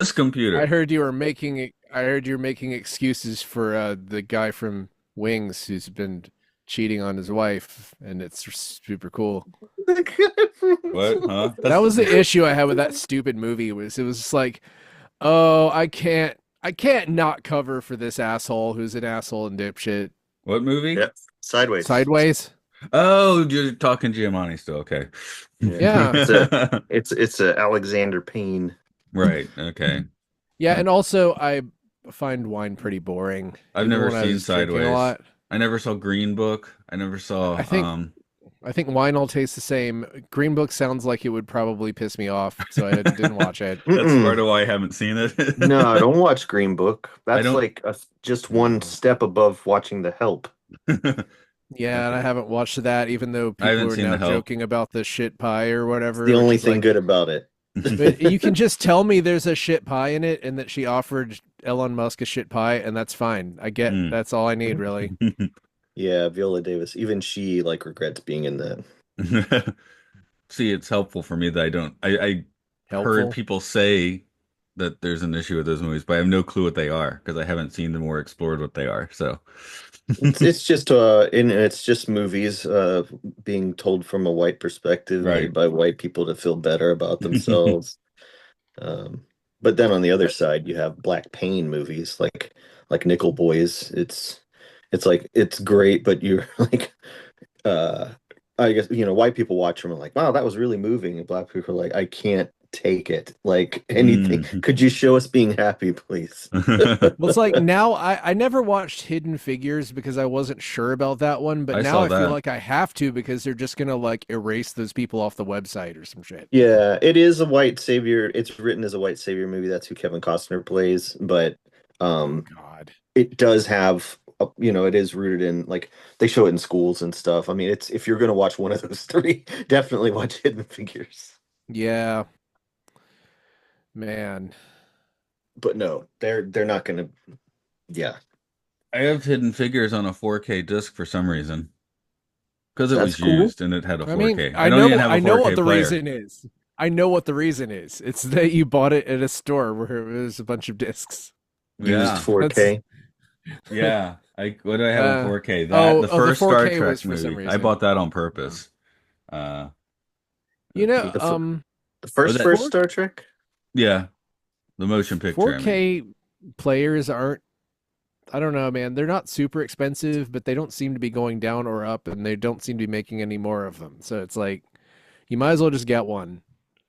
This computer. I heard you were making excuses for the guy from Wings who's been cheating on his wife, and it's super cool. What? Huh? That That's was the issue I had with that stupid movie. Was it was just like, oh, I can't not cover for this asshole who's an asshole and dipshit. what movie? Yeah, sideways. Sideways. Oh, you're talking Giamatti still. Okay. Yeah, Yeah. it's a Alexander Payne. Right. Okay. Yeah, and also I find wine pretty boring, I've even never when I seen was drinking a Sideways. lot. I never saw Green Book. I never saw I think I think wine all tastes the same. Green Book sounds like it would probably piss me off, so I didn't watch it. that's part Mm-mm. of why I haven't seen it. No, don't watch Green Book. I That's don't like just one step above watching The Help. Yeah, and I haven't watched that, even though I people haven't are seen now The Help. joking about the shit pie or It's the whatever, which only is thing like, good about it. but you can just tell me there's a shit pie in it and that she offered Elon Musk a shit pie, and that's fine. I get Mm. that's all I need, really. Yeah, Viola Davis. Even she like regrets being in that. See, it's helpful for me that I heard Helpful. people say that there's an issue with those movies, but I have no clue what they are because I haven't seen them or explored what they are. So, It's just it's just movies being told from a white perspective, right. made by white people to feel better about themselves. Um, but then on the other side, you have black pain movies like Nickel Boys. It's like it's great, but you're like uh I guess white people watch them and like, wow, that was really moving. And black people are like, I can't take it. Like anything. Mm. Could you show us being happy, please? Well, it's like now I never watched Hidden Figures because I wasn't sure about that one, but I now saw I feel that. like I have to because they're just gonna like erase those people off the website or some shit. Yeah, it is a white savior. It's written as a white savior movie. That's who Kevin Costner plays, but Oh um God. it does have it is rooted in like they show it in schools and stuff. I mean, it's if you're gonna watch one of those three, definitely watch Hidden Figures. Yeah, man. But no, they're not gonna. Yeah, I have Hidden Figures on a 4K disc for some reason because it that's was cool. used and it had a I mean, 4K. I don't even have a I know what 4K the player. reason is. I know what the reason is. It's that you bought it at a store where there's a bunch of discs. Used Yeah, 4K. yeah. I what do I have on Uh 4K? That the oh, the first Star 4K was Trek for some movie. I reason. bought that on Oh. purpose. Uh, You know, The fir- the oh, first 4 Star Trek. yeah, the motion picture. I mean, 4K players aren't, I don't know, man. They're not super expensive, but they don't seem to be going down or up, and they don't seem to be making any more of them. So it's like you might as well just get one.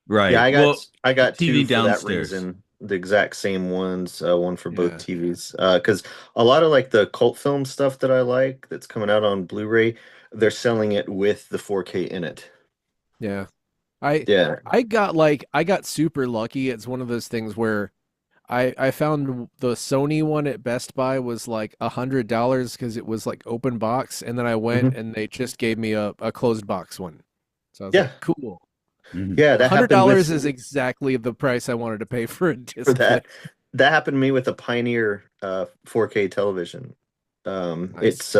Yeah, right. I got Well, I got two TV for that downstairs. reason. The exact same ones, one for both Yeah. TVs. Because a lot of like the cult film stuff that I like that's coming out on Blu-ray, they're selling it with the 4K in it. Yeah. Yeah. I got super lucky. It's one of those things where I found the Sony one at Best Buy was like $100 because it was like open box, and then I went Mhm. and they just gave me a closed box one. So I was like, Yeah. cool. Mhm. Yeah, that happened $100 with is exactly the price I wanted to pay for a for disc player. that. That happened to me with a Pioneer 4K television. Nice.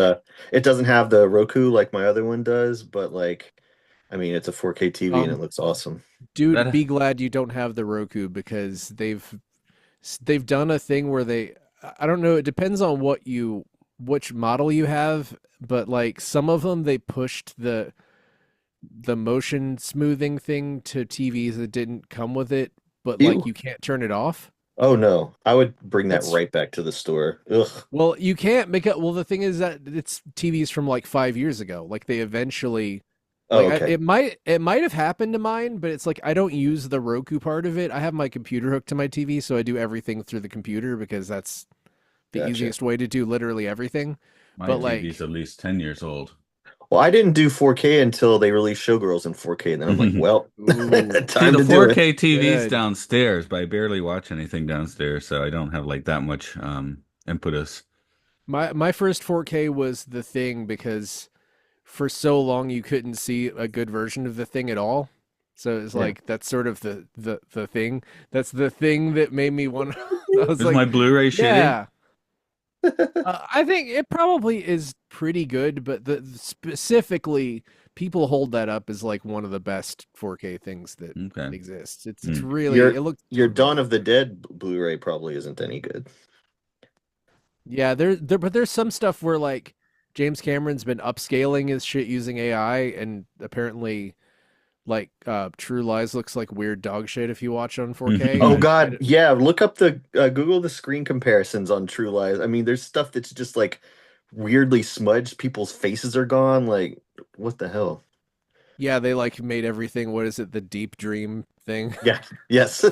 It doesn't have the Roku like my other one does, but like I mean it's a 4K TV and it Um, looks awesome. dude, That be glad you don't have the Roku because they've done a thing where I don't know, it depends on which model you have, but like some of them they pushed the motion smoothing thing to TVs that didn't come with it, but like Ew. you can't turn it off. Oh no, I would bring that That's right back to the store. Ugh. well, you can't make it. Well, the thing is that it's TVs from like 5 years ago. Like they eventually, Oh, okay. it might have happened to mine, but it's like I don't use the Roku part of it. I have my computer hooked to my TV, so I do everything through the computer because that's the Gotcha. easiest way to do literally everything. my But TV's like, at least 10 years old. Well, I didn't do 4K until they released Showgirls in 4K, and then I'm like, well, ooh, See, time the to do it. 4K TV's good. downstairs, but I barely watch anything downstairs, so I don't have like that much impetus. My first 4K was the thing because for so long you couldn't see a good version of the thing at all. So it's Yeah. like that's sort of the thing. That's the thing that made me want. I was Is my like, Blu-ray shitty? yeah. I think it probably is pretty good, but the specifically people hold that up as like one of the best 4K things that Okay. exists. It's Hmm. really Your it looks your Dawn of amazing. the Dead Blu-ray probably isn't any good. Yeah, but there's some stuff where like James Cameron's been upscaling his shit using AI, and apparently like True Lies looks like weird dog shit if you watch it on 4K. Oh I God, yeah. Look up the Google the screen comparisons on True Lies. I mean, there's stuff that's just like weirdly smudged. People's faces are gone. Like, what the hell? Yeah, they like made everything, what is it, the deep dream thing. Yeah. Yes.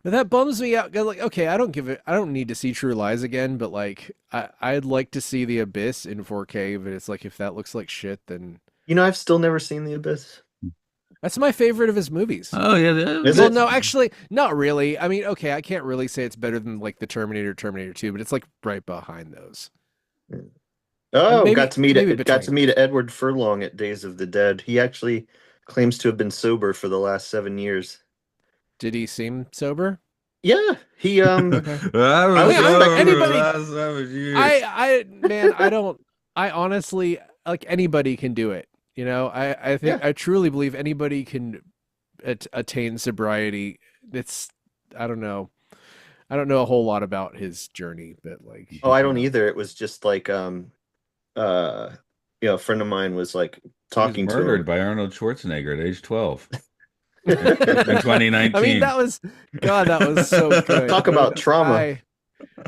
But that bums me out. 'Cause, like, okay, I don't need to see True Lies again, but like I'd like to see The Abyss in 4K, but it's like if that looks like shit, then I've still never seen The Abyss. that's my favorite of his movies. Oh yeah, Is Well, it? no, actually, not really. I mean, okay, I can't really say it's better than like the Terminator 2, but it's like right behind those. Oh, Maybe got to between. meet Edward Furlong at Days of the Dead. He actually claims to have been sober for the last 7 years. Did he seem sober? Yeah, he Okay. I I was was over expecting the him. Anybody last 7 years. man, I don't I honestly like anybody can do it. You know, I Yeah. think I truly believe anybody can attain sobriety. It's I don't know. I don't know a whole lot about his journey, but like, Oh, I you don't know, either. It was just like uh a friend of mine was like He was talking to murdered him. by Arnold Schwarzenegger at age 12 in I mean, 2019. that was so good. Talk about trauma. I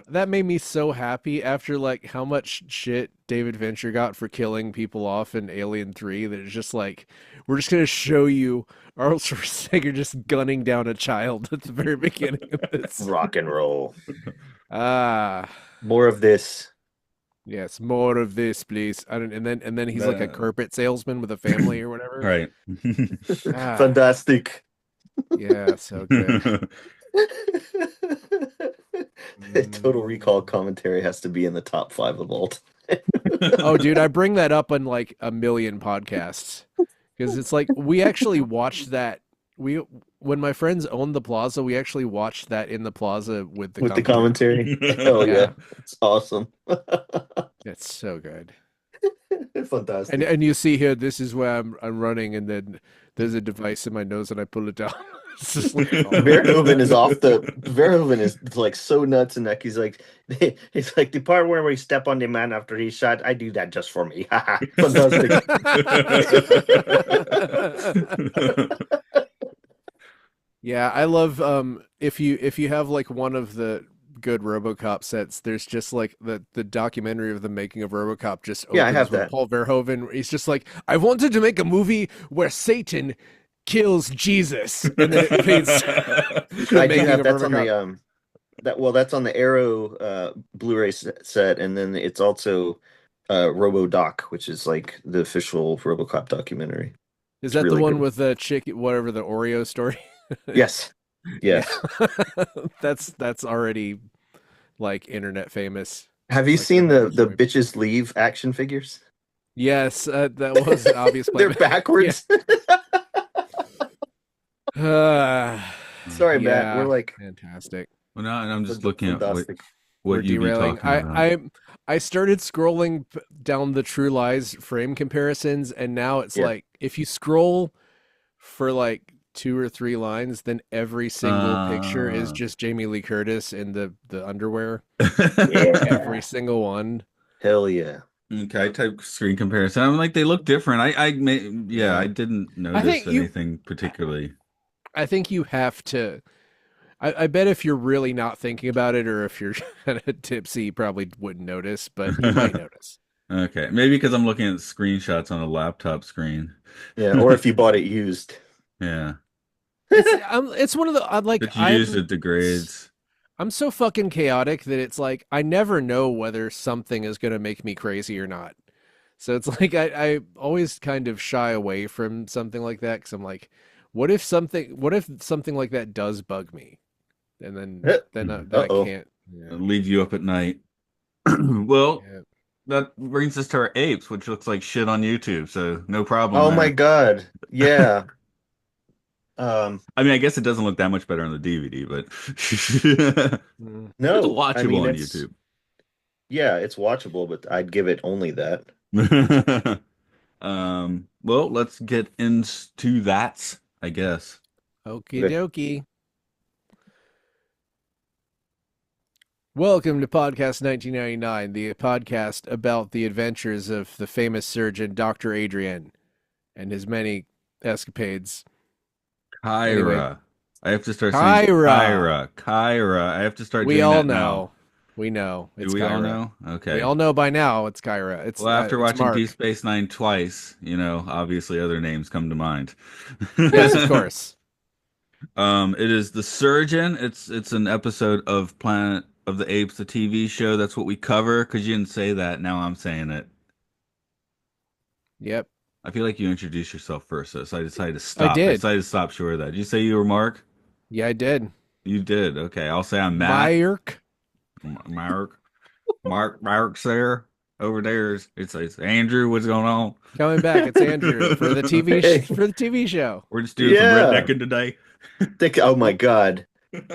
that made me so happy after like how much shit David Fincher got for killing people off in Alien 3 that it's just like we're just gonna show you Arnold Schwarzenegger just gunning down a child at the very beginning of this. Rock and roll. Ah, More of this. yes, more of this, please. I don't, and then he's like a The- carpet salesman with a family or whatever. right. Ah, Fantastic. yeah, so good. Total Recall Mm. commentary has to be in the top five of all time. Oh, dude, I bring that up on like a million podcasts because it's like we actually watched that. We when my friends owned the plaza, we actually watched that in the plaza with the With the commentary. commentary. Hell yeah. Yeah, It's awesome. it's so good. Fantastic. And you see here, this is where I'm running, and then there's a device in my nose, and I pull it down. It's just like, Verhoeven is like so nuts and like he's like the part where we step on the man after he's shot, I do that just for me. Fantastic. Yeah, I love if you have like one of the good RoboCop sets, there's just like the documentary of the making of RoboCop just Yeah, I opens have with that. Paul Verhoeven. He's just like, I wanted to make a movie where Satan kills Jesus, and then it fades to the I do making have of that's on the RoboCop. that's on the Arrow Blu-ray set, and then it's also RoboDoc, which is like the official RoboCop documentary. Is It's that the really one good. with the chick, whatever the Oreo story? Yes. Yeah, Yes. that's already like internet famous. Have you Like seen everyone the was waiting. Bitches Leave action figures? Yes, that was an obvious They're plan. Yeah. backwards. Uh, Sorry, Matt. We're yeah, like fantastic. Well, now I'm just looking at fantastic. We're what you'd be derailing. talking about. I started scrolling down the True Lies frame comparisons, and now it's Yeah. like if you scroll for like two or three lines, then every single picture is Uh, just Jamie Lee Curtis in the underwear. Every Yeah. single one. Hell yeah. okay, I type screen comparison. I'm like they look different. Yeah, I Yeah. didn't I notice think you anything particularly. I think you have to I bet if you're really not thinking about it or if you're kind of tipsy, you probably wouldn't notice, but you might notice. Okay, maybe because I'm looking at screenshots on a laptop screen. Yeah. Or if you bought it used. Yeah, It's one of the but you used it degrades. I'm so fucking chaotic that it's like I never know whether something is gonna make me crazy or not. So it's like I always kind of shy away from something like that because I'm like, what if something like that does bug me, and then I Uh-oh. can't. Yeah, Leave you up at night. Well, yeah. that brings us to our apes, which looks like shit on YouTube, so no problem Oh my there. God. Yeah. I mean, I guess it doesn't look that much better on the DVD, but Mm. it's No, I watchable mean on it's YouTube. yeah, it's watchable, but I'd give it only that. Well, let's get into that, I guess. Okie Okay. dokie. Welcome to Podcast 1999, the podcast about the adventures of the famous surgeon Dr. Adrian and his many escapades. Anyway, Kyra. I have to start saying Kyra. Kyra. Kyra. I have to start We doing all that now. know. We know Do it's we all Kyra. know? We Okay. all know by now it's Kyra. Well, after It's watching Deep Mark. Space Nine twice, obviously other names come to mind. Yes, of course. It is The Surgeon. It's an episode of Planet of the Apes, the TV show. That's what we cover. Because you didn't say that. Now I'm saying it. Yep, I feel like you introduced yourself first, so I decided to I stop. I did. decided to stop short of that. Did you say you were Mark? Yeah, I did. You did. Okay, I'll say I'm Matt. Myrk. Mark. Mark's there. Over there it's Andrew. What's going on? Coming back. It's Andrew for the Hey, for the TV show. We're just doing some yeah. rednecking today. Oh my God.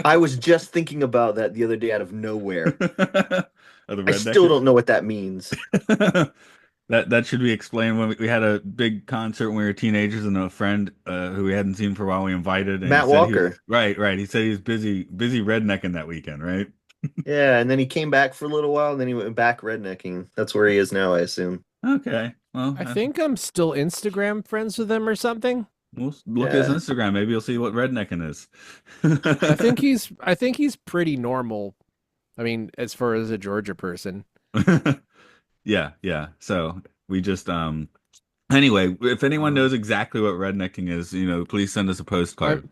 I was just thinking about that the other day out of nowhere. Of the I still rednecking. don't know what that means. That should be explained when we had a big concert when we were teenagers and a friend who we hadn't seen for a while we invited and he Matt said he was Walker. right. He said he was busy rednecking that weekend, right? Yeah, and then he came back for a little while and then he went back rednecking. That's where he is now, I assume. Okay. Well, I think I'm still Instagram friends with him or something. we'll look at his Yeah. Instagram. Maybe you'll see what rednecking is. I think he's pretty normal. I mean, as far as a Georgia person. Yeah. So we just anyway, if anyone Um, knows exactly what rednecking is, please send us a I postcard.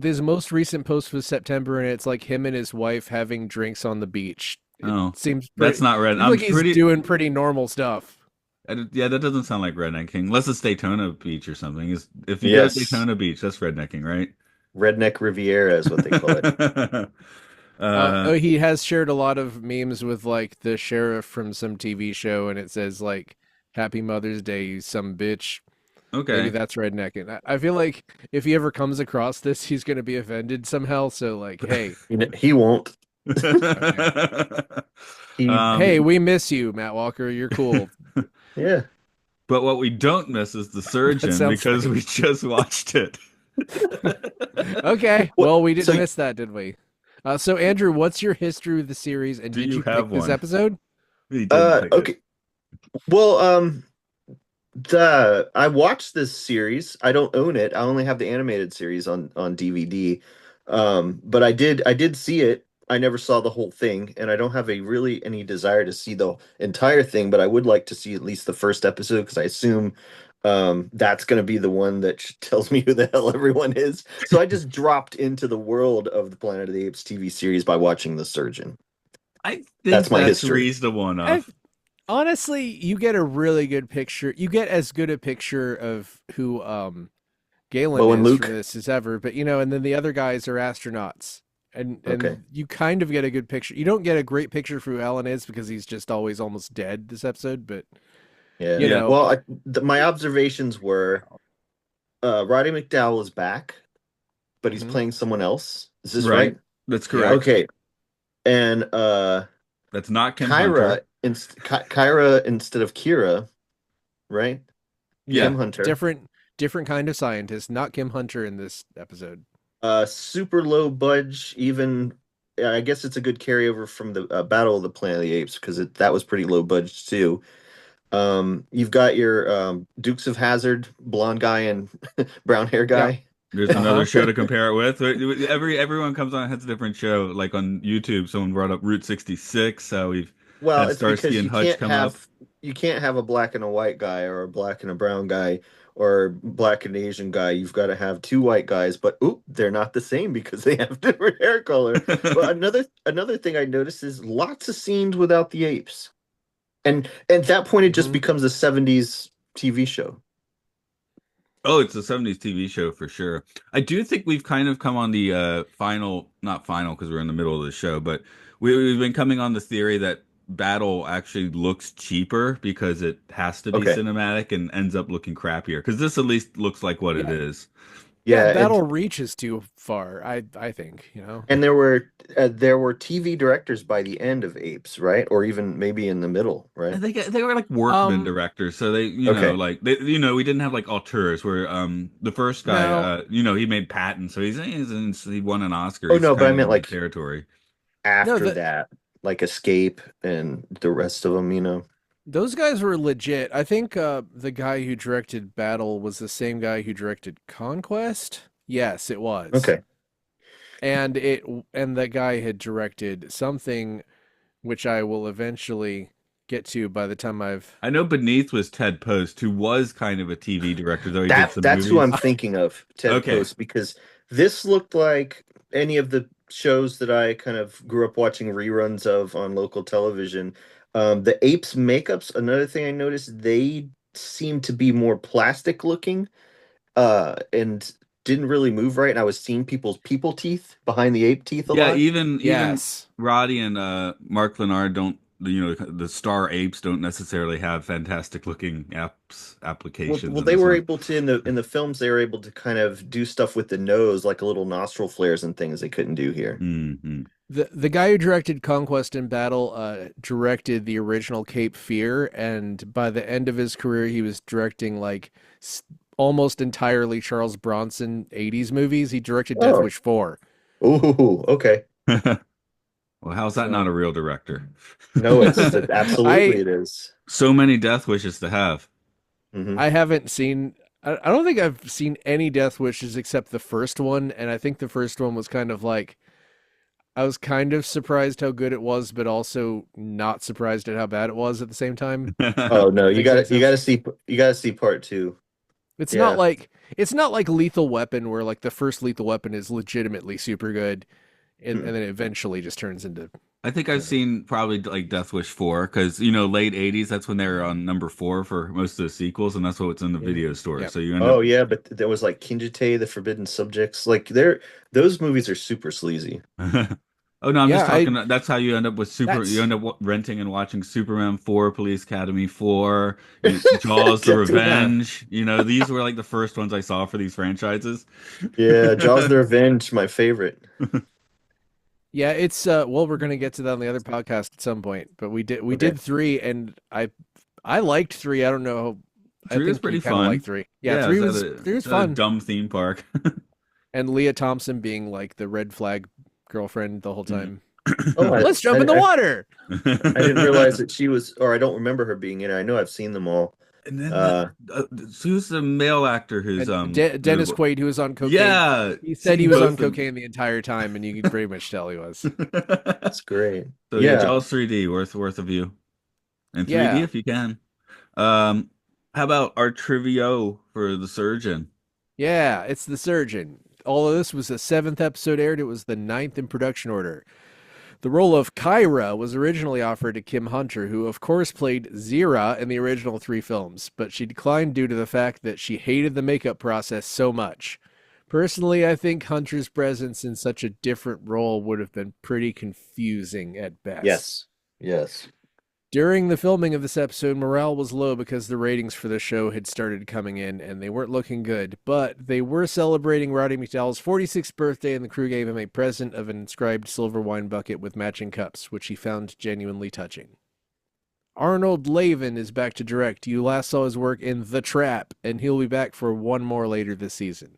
his most recent post was September, and it's like him and his wife having drinks on the beach. It Oh, that's seems not red. I'm like he's pretty doing pretty normal stuff. yeah, that doesn't sound like rednecking. Unless it's Daytona Beach or something. If you go to Yes. Daytona Beach, that's rednecking, right? Redneck Riviera is what they call it. Uh, Oh, he has shared a lot of memes with like the sheriff from some TV show, and it says like "Happy Mother's Day, you some bitch." Maybe okay. that's rednecking. I feel like if he ever comes across this, he's gonna be offended somehow. So like, hey, He won't. okay, He, hey, Um, we miss you, Matt Walker. You're cool. yeah. but what we don't miss is the That surgeon sounds because we like just watched it. okay. What? Well, we So didn't miss that, did we? So Andrew, what's your history with the series, and Do did you you have pick this one? episode? He didn't pick it. Okay. Well, I watched this series. I don't own it. I only have the animated series on DVD. But I did see it. I never saw the whole thing, and I don't have a really any desire to see the entire thing, but I would like to see at least the first episode because I assume that's going to be the one that tells me who the hell everyone is. So I just dropped into the world of the Planet of the Apes TV series by watching The Surgeon. I That's think my that's history. reasonable I enough. honestly, you get a really good picture. You get as good a picture of who Galen Bo and is from Luke. this as ever, but and then the other guys are astronauts. Okay. And you kind of get a good picture. You don't get a great picture for who Alan is because he's just always almost dead this episode, but Yeah. you Yeah. know, Well, my observations were Roddy McDowell is back, but he's mhm. playing someone else. Is this Right. right? That's Yep. correct. Okay. And That's not Kim Kyra Hunter. Kyra instead of Kira, right? Yeah. Kim Hunter. Different kind of scientist, not Kim Hunter in this episode. Super low budge, even I guess it's a good carryover from the Battle of the Planet of the Apes because that was pretty low budge too. You've got your Dukes of Hazzard blonde guy and brown hair Yeah. guy. There's another Uh-huh. show to compare it with. Everyone comes on and has a different show. Like on YouTube, someone brought up Route 66. So we've Well, had it's Starsky because and Hutch come up. you can't have a black and a white guy or a black and a brown guy or black and Asian guy. You've got to have two white guys, but oop, they're not the same because they have different hair color. But another thing I noticed is lots of scenes without the apes. And at that point it just Mhm. becomes a 70s TV show. Oh, it's a 70s TV show for sure. I do think we've kind of come on the final, not final because we're in the middle of the show, but we've been coming on the theory that Battle actually looks cheaper because it has to be Okay. cinematic and ends up looking crappier. Because this at least looks like what it Yeah. is. Yeah, Yeah, Battle reaches too far. I think, you know. and there were TV directors by the end of Apes, right? Or even maybe in the middle, I right? think they were like workman Um, directors, so they, Okay. like we didn't have like auteurs where the first guy, no, he made Patton, so he won an Oscar. Oh He's no, but I kind of meant in that like territory. no, after the that, like Escape and the rest of them, you know. those guys were legit. I think the guy who directed Battle was the same guy who directed Conquest. Yes, it was. Okay. And it and that guy had directed something which I will eventually get to by the time I've I know Beneath was Ted Post, who was kind of a TV director, though he did some That's who I'm movies. thinking of, Ted Okay. Post, because this looked like any of the shows that I kind of grew up watching reruns of on local television. The apes' makeups, another thing I noticed, they seem to be more plastic looking, and didn't really move right. And I was seeing people's people teeth behind the ape teeth a Yeah, lot. even yes. Roddy and Mark Lenard don't, the star apes don't necessarily have fantastic looking applications Well, in they this were one. able to in the films. They were able to kind of do stuff with the nose, like a little nostril flares and things they couldn't do here. Hmm. The guy who directed Conquest and Battle directed the original Cape Fear, and by the end of his career, he was directing like almost entirely Charles Bronson '80s movies. He directed Death Oh, Wish 4. ooh, okay. Well, how's that not So a real director? No, it's absolutely I it is. So many death wishes to have. Hmm. I haven't seen. I don't think I've seen any Death Wishes except the first one, and I think the first one was kind of like I was kind of surprised how good it was, but also not surprised at how bad it was at the same time. Oh no, I guess you gotta see part two. it's not Yeah. like Lethal Weapon where like the first Lethal Weapon is legitimately super good, and Mm. then it eventually just turns into I think I've kind of seen probably like Death Wish 4 because late 80s, that's when they were on number 4 for most of the sequels, and that's what's in the yeah video store. yeah. So you end up Oh yeah, but there was like Kinjite, the Forbidden Subjects. Like those movies are super sleazy. Oh no, I'm just Yeah, talking. That's how you end up with You that's end up renting and watching Superman 4, Police Academy 4, Jaws: The Yeah, dude. yeah. Revenge. These were like the first ones I saw for these franchises. Yeah, Jaws the Revenge, my favorite. Yeah, it's well we're going to get to that on the other podcast at some point, but we Okay. did 3 and I liked 3. I don't know. I 3 was think you pretty kind of like fun. 3. Yeah, Yeah, 3 was 3 was it's a fun. dumb theme park. And Leah Thompson being like the red flag girlfriend the whole Mm. time. Oh, Let's jump in the water. I didn't realize that she was, or I don't remember her being in it. I know I've seen them all. And then Uh, who's the male actor who's And Dennis Quaid, who was on cocaine, yeah, he said he seeing was both on of them. cocaine the entire time, and you could pretty much tell he was. that's great. So yeah, Yeah. Jaws 3D worth a view. And 3D Yeah, if you can. Um, how about our trivia for the surgeon? yeah, it's the surgeon. Although this was the 7th episode aired, it was the 9th in production order. The role of Kyra was originally offered to Kim Hunter, who of course played Zira in the original 3 films, but she declined due to the fact that she hated the makeup process so much. Personally, I think Hunter's presence in such a different role would have been pretty confusing at best. Yes. Yes. During the filming of this episode, morale was low because the ratings for the show had started coming in and they weren't looking good. But they were celebrating Roddy McDowell's 46th birthday, and the crew gave him a present of an inscribed silver wine bucket with matching cups, which he found genuinely touching. Arnold Lavin is back to direct. You last saw his work in The Trap, and he'll be back for one more later this season.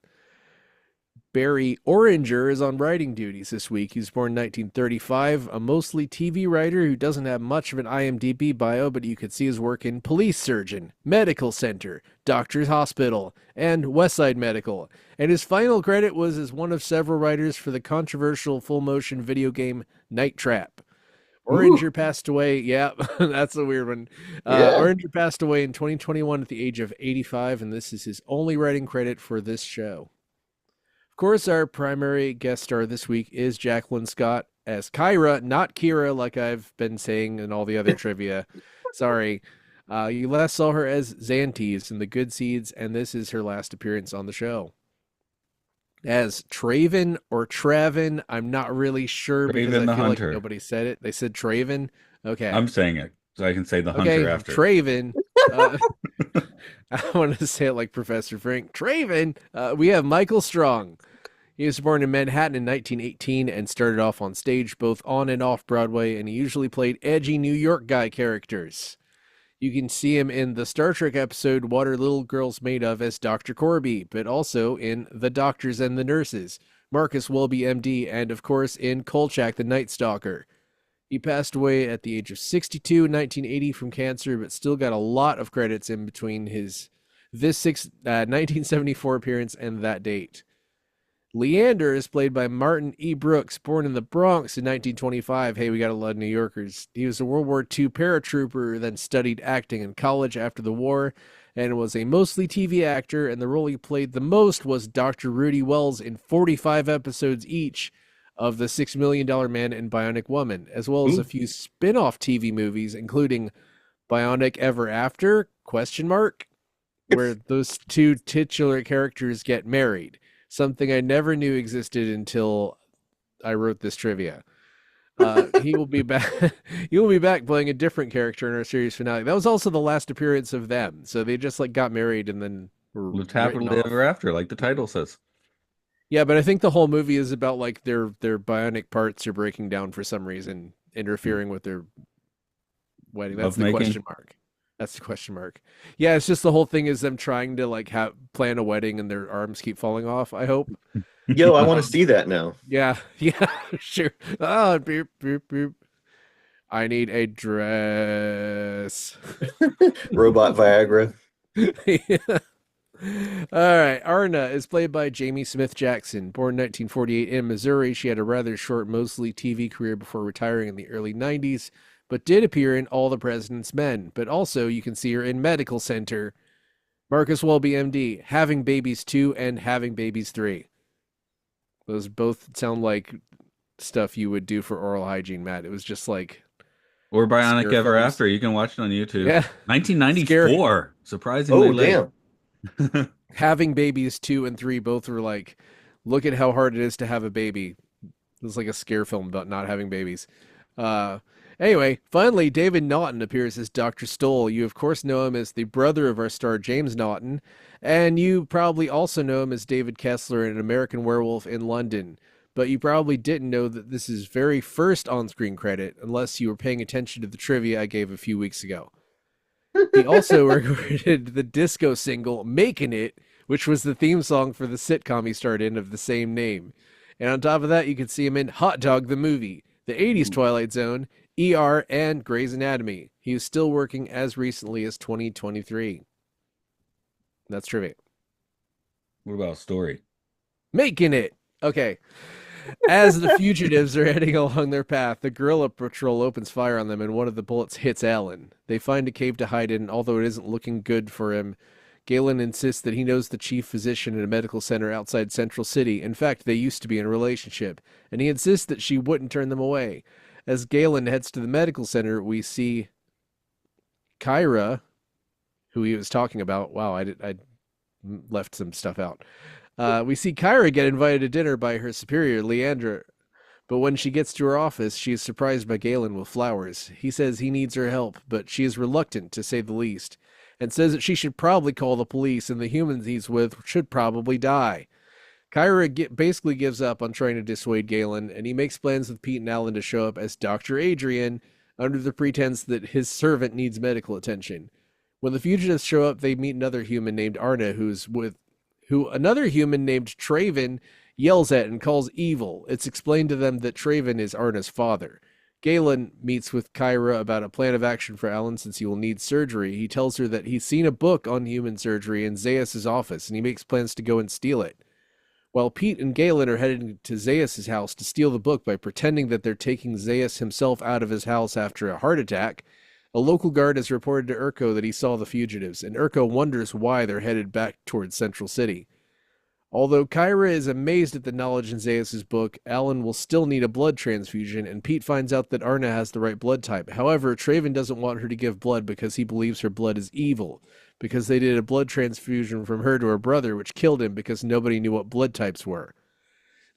Barry Oringer is on writing duties this week. He was born in 1935, a mostly TV writer who doesn't have much of an IMDb bio, but you could see his work in Police Surgeon, Medical Center, Doctor's Hospital, and Westside Medical. And his final credit was as one of several writers for the controversial full-motion video game Night Trap. Ooh, Oringer passed away. Yeah, that's a weird one. yeah. Oringer passed away in 2021 at the age of 85, and this is his only writing credit for this show. Of course, our primary guest star this week is Jacqueline Scott as Kyra, not Kira, like I've been saying in all the other trivia. Sorry. You last saw her as Xantes in The Good Seeds, and this is her last appearance on the show. As Traven or Travin, I'm not really sure because Raven I the feel like Hunter. nobody said it. They said Traven. Okay. I'm saying it so I can say the Okay, hunter after. Traven. Uh, I want to say it like Professor Frank. Traven. We have Michael Strong. He was born in Manhattan in 1918 and started off on stage both on and off Broadway, and he usually played edgy New York guy characters. You can see him in the Star Trek episode What Are Little Girls Made Of as Dr. Corby, but also in The Doctors and the Nurses, Marcus Welby, MD, and of course in Kolchak the Night Stalker. He passed away at the age of 62 in 1980 from cancer, but still got a lot of credits in between his 1974 appearance and that date. Leander is played by Martin E. Brooks, born in the Bronx in 1925. Hey, we got a lot of New Yorkers. He was a World War II paratrooper, then studied acting in college after the war, and was a mostly TV actor, and the role he played the most was Dr. Rudy Wells in 45 episodes each of The $6 Million Man and Bionic Woman, as well as a few spin-off TV movies, including Bionic Ever After, where those two titular characters get married. Something I never knew existed until I wrote this trivia. He will be back. He will be back playing a different character in our series finale. That was also the last appearance of them. So they just like got married and then were Lived written happily off. ever after, like the title says. Yeah, but I think the whole movie is about like their bionic parts are breaking down for some reason, interfering with their wedding. That's the question mark. That's the question mark. Yeah, it's just the whole thing is them trying to like plan a wedding and their arms keep falling off. I hope. Yo, I want to see that now. Yeah, sure. Oh, beep, beep, beep. I need a dress. Robot Viagra. Yeah. All right. Arna is played by Jamie Smith Jackson. Born 1948 in Missouri, she had a rather short, mostly TV career before retiring in the early 90s, but did appear in All the President's Men. But also, you can see her in Medical Center, Marcus Welby, MD, Having Babies 2 and Having Babies 3. Those both sound like stuff you would do for oral hygiene, Matt. It was just like... Or Bionic Ever After. You can watch it on YouTube. Yeah. 1994. Surprisingly late. Damn. Having Babies 2 and 3 both were like, look at how hard it is to have a baby. It was like a scare film about not having babies. Anyway, finally, David Naughton appears as Dr. Stoll. You, of course, know him as the brother of our star James Naughton, and you probably also know him as David Kessler in An American Werewolf in London. But you probably didn't know that this is his very first on-screen credit, unless you were paying attention to the trivia I gave a few weeks ago. He also recorded the disco single Making It, which was the theme song for the sitcom he starred in of the same name. And on top of that, you can see him in Hot Dog the Movie, the 80s Twilight Zone, ER, and Grey's Anatomy. He is still working as recently as 2023. That's trivia. What about story? Making It. Okay. As the fugitives are heading along their path, the guerrilla patrol opens fire on them and one of the bullets hits Alan. They find a cave to hide in, although it isn't looking good for him. Galen insists that he knows the chief physician at a medical center outside Central City. In fact, they used to be in a relationship, and he insists that she wouldn't turn them away. As Galen heads to the medical center, we see Kyra, who he was talking about. Wow, I left some stuff out. We see Kyra get invited to dinner by her superior, Leandra, but when she gets to her office, she is surprised by Galen with flowers. He says he needs her help, but she is reluctant, to say the least, and says that she should probably call the police and the humans he's with should probably die. Kyra basically gives up on trying to dissuade Galen, and he makes plans with Pete and Alan to show up as Dr. Adrian under the pretense that his servant needs medical attention. When the fugitives show up, they meet another human named Arna, who another human named Traven yells at and calls evil. It's explained to them that Traven is Arna's father. Galen meets with Kyra about a plan of action for Alan since he will need surgery. He tells her that he's seen a book on human surgery in Zaius' office, and he makes plans to go and steal it. While Pete and Galen are headed to Zaius' house to steal the book by pretending that they're taking Zaius himself out of his house after a heart attack, a local guard has reported to Urko that he saw the fugitives, and Urko wonders why they're headed back towards Central City. Although Kyra is amazed at the knowledge in Zaius' book, Alan will still need a blood transfusion, and Pete finds out that Arna has the right blood type. However, Traven doesn't want her to give blood because he believes her blood is evil, because they did a blood transfusion from her to her brother, which killed him because nobody knew what blood types were.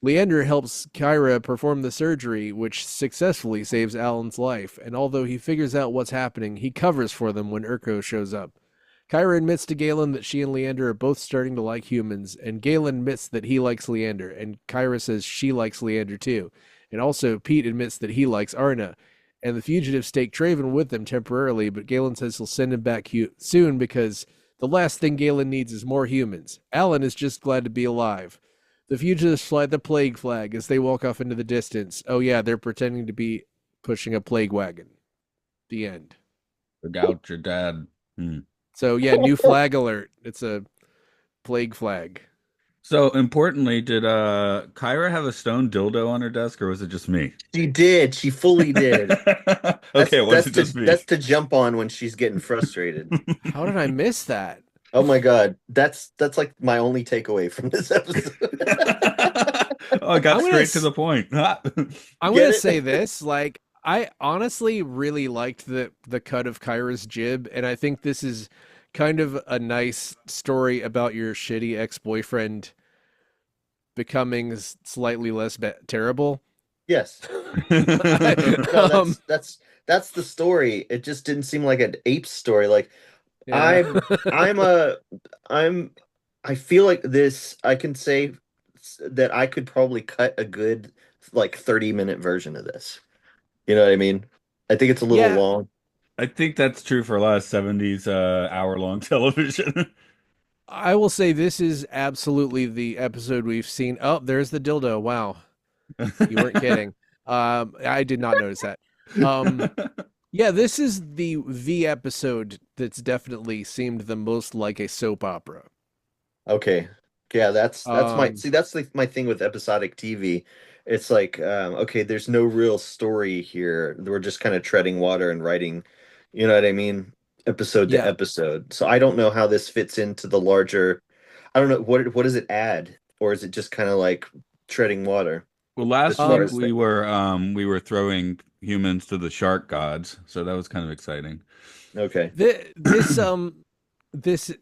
Leander helps Kyra perform the surgery, which successfully saves Alan's life, and although he figures out what's happening, he covers for them when Urko shows up. Kyra admits to Galen that she and Leander are both starting to like humans, and Galen admits that he likes Leander, and Kyra says she likes Leander too. And also, Pete admits that he likes Arna. And the fugitives take Traven with them temporarily, but Galen says he'll send him back soon because the last thing Galen needs is more humans. Alan is just glad to be alive. The fugitives fly the plague flag as they walk off into the distance. Oh yeah, they're pretending to be pushing a plague wagon. The end. Look out, your dad. So yeah, new flag alert. It's a plague flag. So importantly, did Kyra have a stone dildo on her desk, or was it just me? She did. She fully did. Okay, was it just me? That's to jump on when she's getting frustrated. How did I miss that? Oh my God. That's like my only takeaway from this episode. Oh, I got straight to the point. I'm going to say this, like, I honestly really liked the cut of Kyra's jib, and I think this is kind of a nice story about your shitty ex-boyfriend becoming slightly less terrible. Yes. No, that's the story. It just didn't seem like an ape story. Like Yeah. I feel like this, I can say that I could probably cut a good like 30-minute version of this. You know what I mean? I think it's a little long. I think that's true for a lot of 70s hour-long television. I will say this is absolutely the episode we've seen. Oh, there's the dildo. Wow. You weren't kidding. I did not notice that. Yeah, this is the episode that's definitely seemed the most like a soap opera. Okay. Yeah, that's my thing with episodic TV. It's like, okay, there's no real story here. We're just kind of treading water and writing, you know what I mean? Episode to episode. So I don't know how this fits into the larger, I don't know, what does it add? Or is it just kind of like treading water? Well, last week we were throwing humans to the shark gods, so that was kind of exciting. Okay. This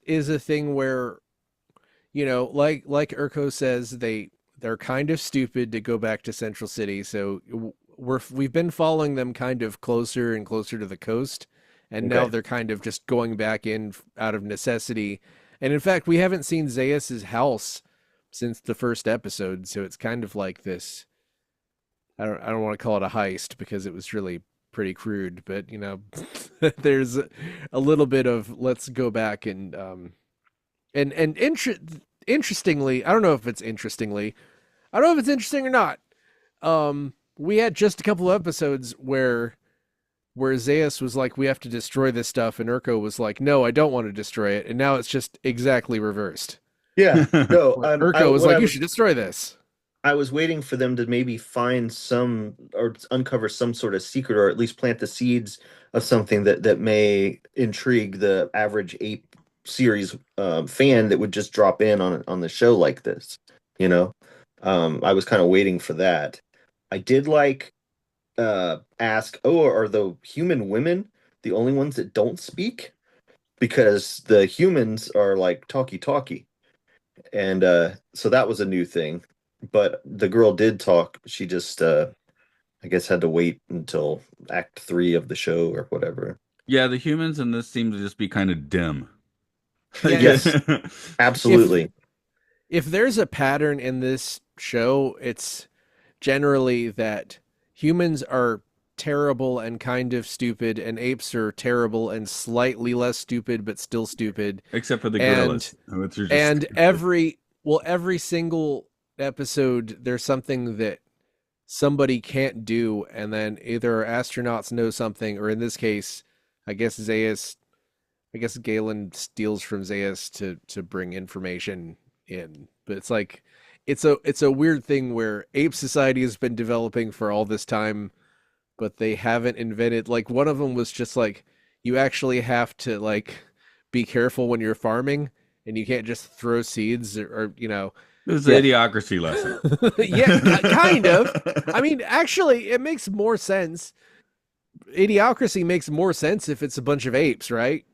is a thing where, you know, like Urko says, they're kind of stupid to go back to Central City, so we've been following them kind of closer and closer to the coast, and now they're kind of just going back in out of necessity. And in fact, we haven't seen Zaius's house since the first episode, so it's kind of like this. I don't want to call it a heist because it was really pretty crude, but you know, there's a little bit of let's go back and interestingly, I don't know if it's interesting or not. We had just a couple of episodes where Zaius was like, we have to destroy this stuff, and Urko was like, no, I don't want to destroy it, and now it's just exactly reversed. Yeah, no. Urko was like, you should destroy this. I was waiting for them to maybe find some or uncover some sort of secret, or at least plant the seeds of something that may intrigue the average ape series fan that would just drop in on the show like this. You know, I was kind of waiting for that. I did like ask, oh, are the human women the only ones that don't speak? Because the humans are like talkie, and so that was a new thing. But the girl did talk. She just, I guess, had to wait until Act 3 of the show or whatever. Yeah, the humans in this seem to just be kind of dim. Yes, absolutely. If there's a pattern in this show, it's generally that humans are terrible and kind of stupid, and apes are terrible and slightly less stupid, but still stupid. Except for the gorillas. And every single episode, there's something that somebody can't do, and then either astronauts know something, or in this case, I guess Galen steals from Zaius to bring information in. But it's like it's a weird thing where ape society has been developing for all this time, but they haven't invented, like, one of them was just like, you actually have to like be careful when you're farming, and you can't just throw seeds or you know. It was an idiocracy lesson. Yeah, kind of. I mean, actually, it makes more sense. Idiocracy makes more sense if it's a bunch of apes, right?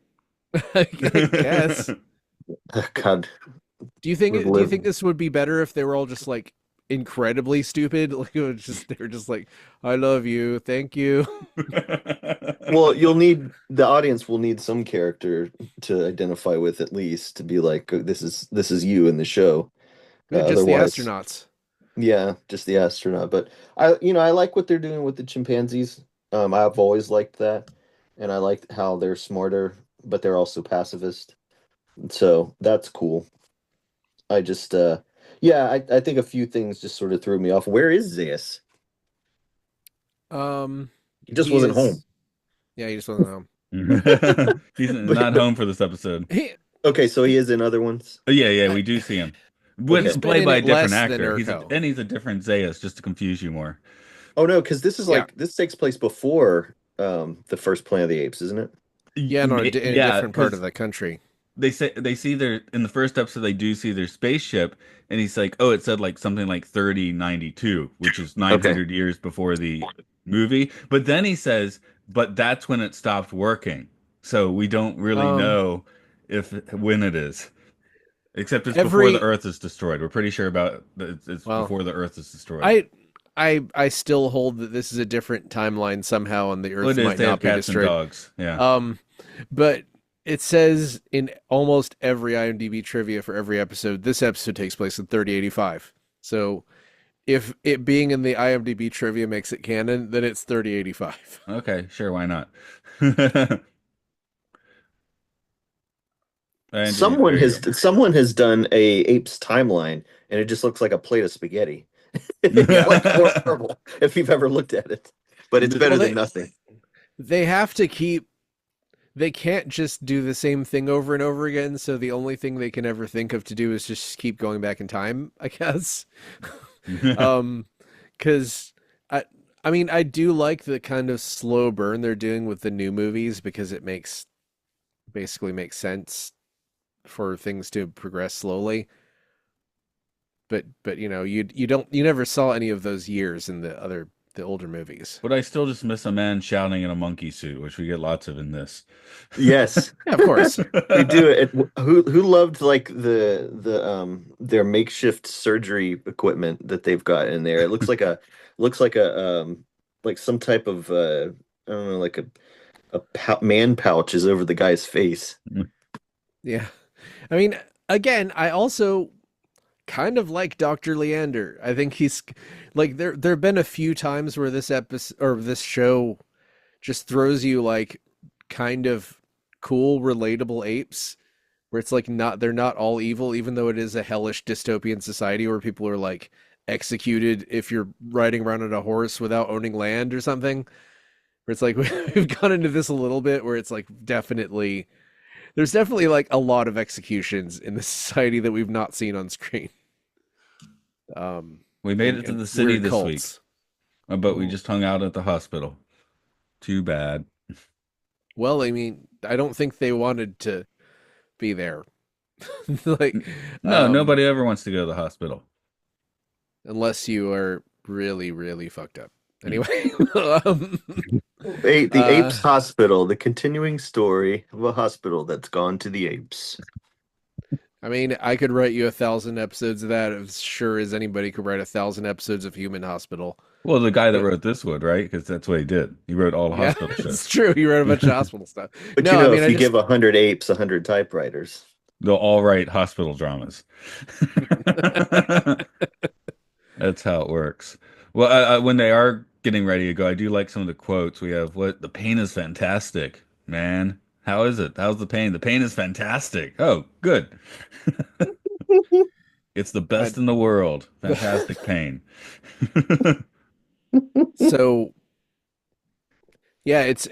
I guess. God. Do you think this would be better if they were all just like incredibly stupid. Like it was just they're just like, I love you, thank you. Well, you'll need the audience will need some character to identify with at least to be like this is you in the show. Yeah, just the Otherwise, astronauts. yeah, just the astronaut. But I like what they're doing with the chimpanzees. I've always liked that, and I like how they're smarter, but they're also pacifist. So that's cool. I just yeah, I think a few things just sort of threw me off. Where is Zeus? Um, He just he wasn't home. is. Yeah, he just wasn't home. He's But not but home for this episode. He okay, so he is in other ones. Oh, yeah, yeah, I, we do see him. he's With Okay. been played in by a it different less than actor. Urko. He's a different Zaius, just to confuse you more. Oh no, because Yeah, this takes place before the first Planet of the Apes, isn't it? yeah, no, in a Yeah, different part of because the country. they see their in the first episode they do see their spaceship, and he's like, oh, it said like something like 3092, which is Okay. 900 years before the movie. But then he says, but that's when it stopped working. So we don't really Um, know if when it is. Except it's before the every Earth is destroyed. We're pretty sure about it's well, before the Earth is destroyed. I I still hold that this is a different timeline somehow, and the Well, it Earth is. might They have not be cats and destroyed. dogs. Yeah. Um, but it says in almost every IMDb trivia for every episode, this episode takes place in 3085. So if it being in the IMDb trivia makes it canon, then it's 3085. Okay, sure. Why not? IMDb, there you Someone has done a Apes timeline, and it just looks like a plate of spaghetti. It's Yeah. like horrible if you've ever looked at it, but it's go. Well, better than nothing. they have to keep they can't just do the same thing over and over again, so the only thing they can ever think of to do is just keep going back in time, I guess. Um, because I I mean I do like the kind of slow burn they're doing with the new movies because it basically makes sense for things to progress slowly. But you never saw any of those years in the older movies. But I still just miss a man shouting in a monkey suit, which we get lots of in this. Yes, Yeah, of course. we do it. Who loved like their makeshift surgery equipment that they've got in there? It looks like some type of I don't know, like man pouch is over the guy's face. Yeah. I mean, again, I also kind of like Dr. Leander. I think he's like there've been a few times where this episode or this show just throws you like kind of cool relatable apes where it's like not they're not all evil even though it is a hellish dystopian society where people are like executed if you're riding around on a horse without owning land or something. Where it's like we've gone into this a little bit where it's like there's definitely like a lot of executions in the society that we've not seen on screen. We made it to And the city weird this week, cults. but we just hung out at the hospital. Too bad. Well, I mean, I don't think they wanted to be there. Like, No, nobody ever wants to go to the hospital. unless you are really, really fucked up. Mm. Anyway, um, The uh, Apes Hospital, the continuing story of a hospital that's gone to the apes. I mean, I could write you 1,000 episodes of that as sure as anybody could write 1,000 episodes of Human Hospital. Well, the guy that But wrote this would, right? Because that's what he did. He wrote all the yeah, hospital it's shows. true. He wrote a bunch of hospital stuff. But No, I mean, if I you just give 100 apes 100 typewriters. They'll all write hospital dramas. That's how it works. Well, when they are getting ready to go, I do like some of the quotes. We have what the pain is fantastic, man. How is it? How's the pain? The pain is fantastic. Oh, good. It's the I, best in the world. Fantastic pain. so yeah, it's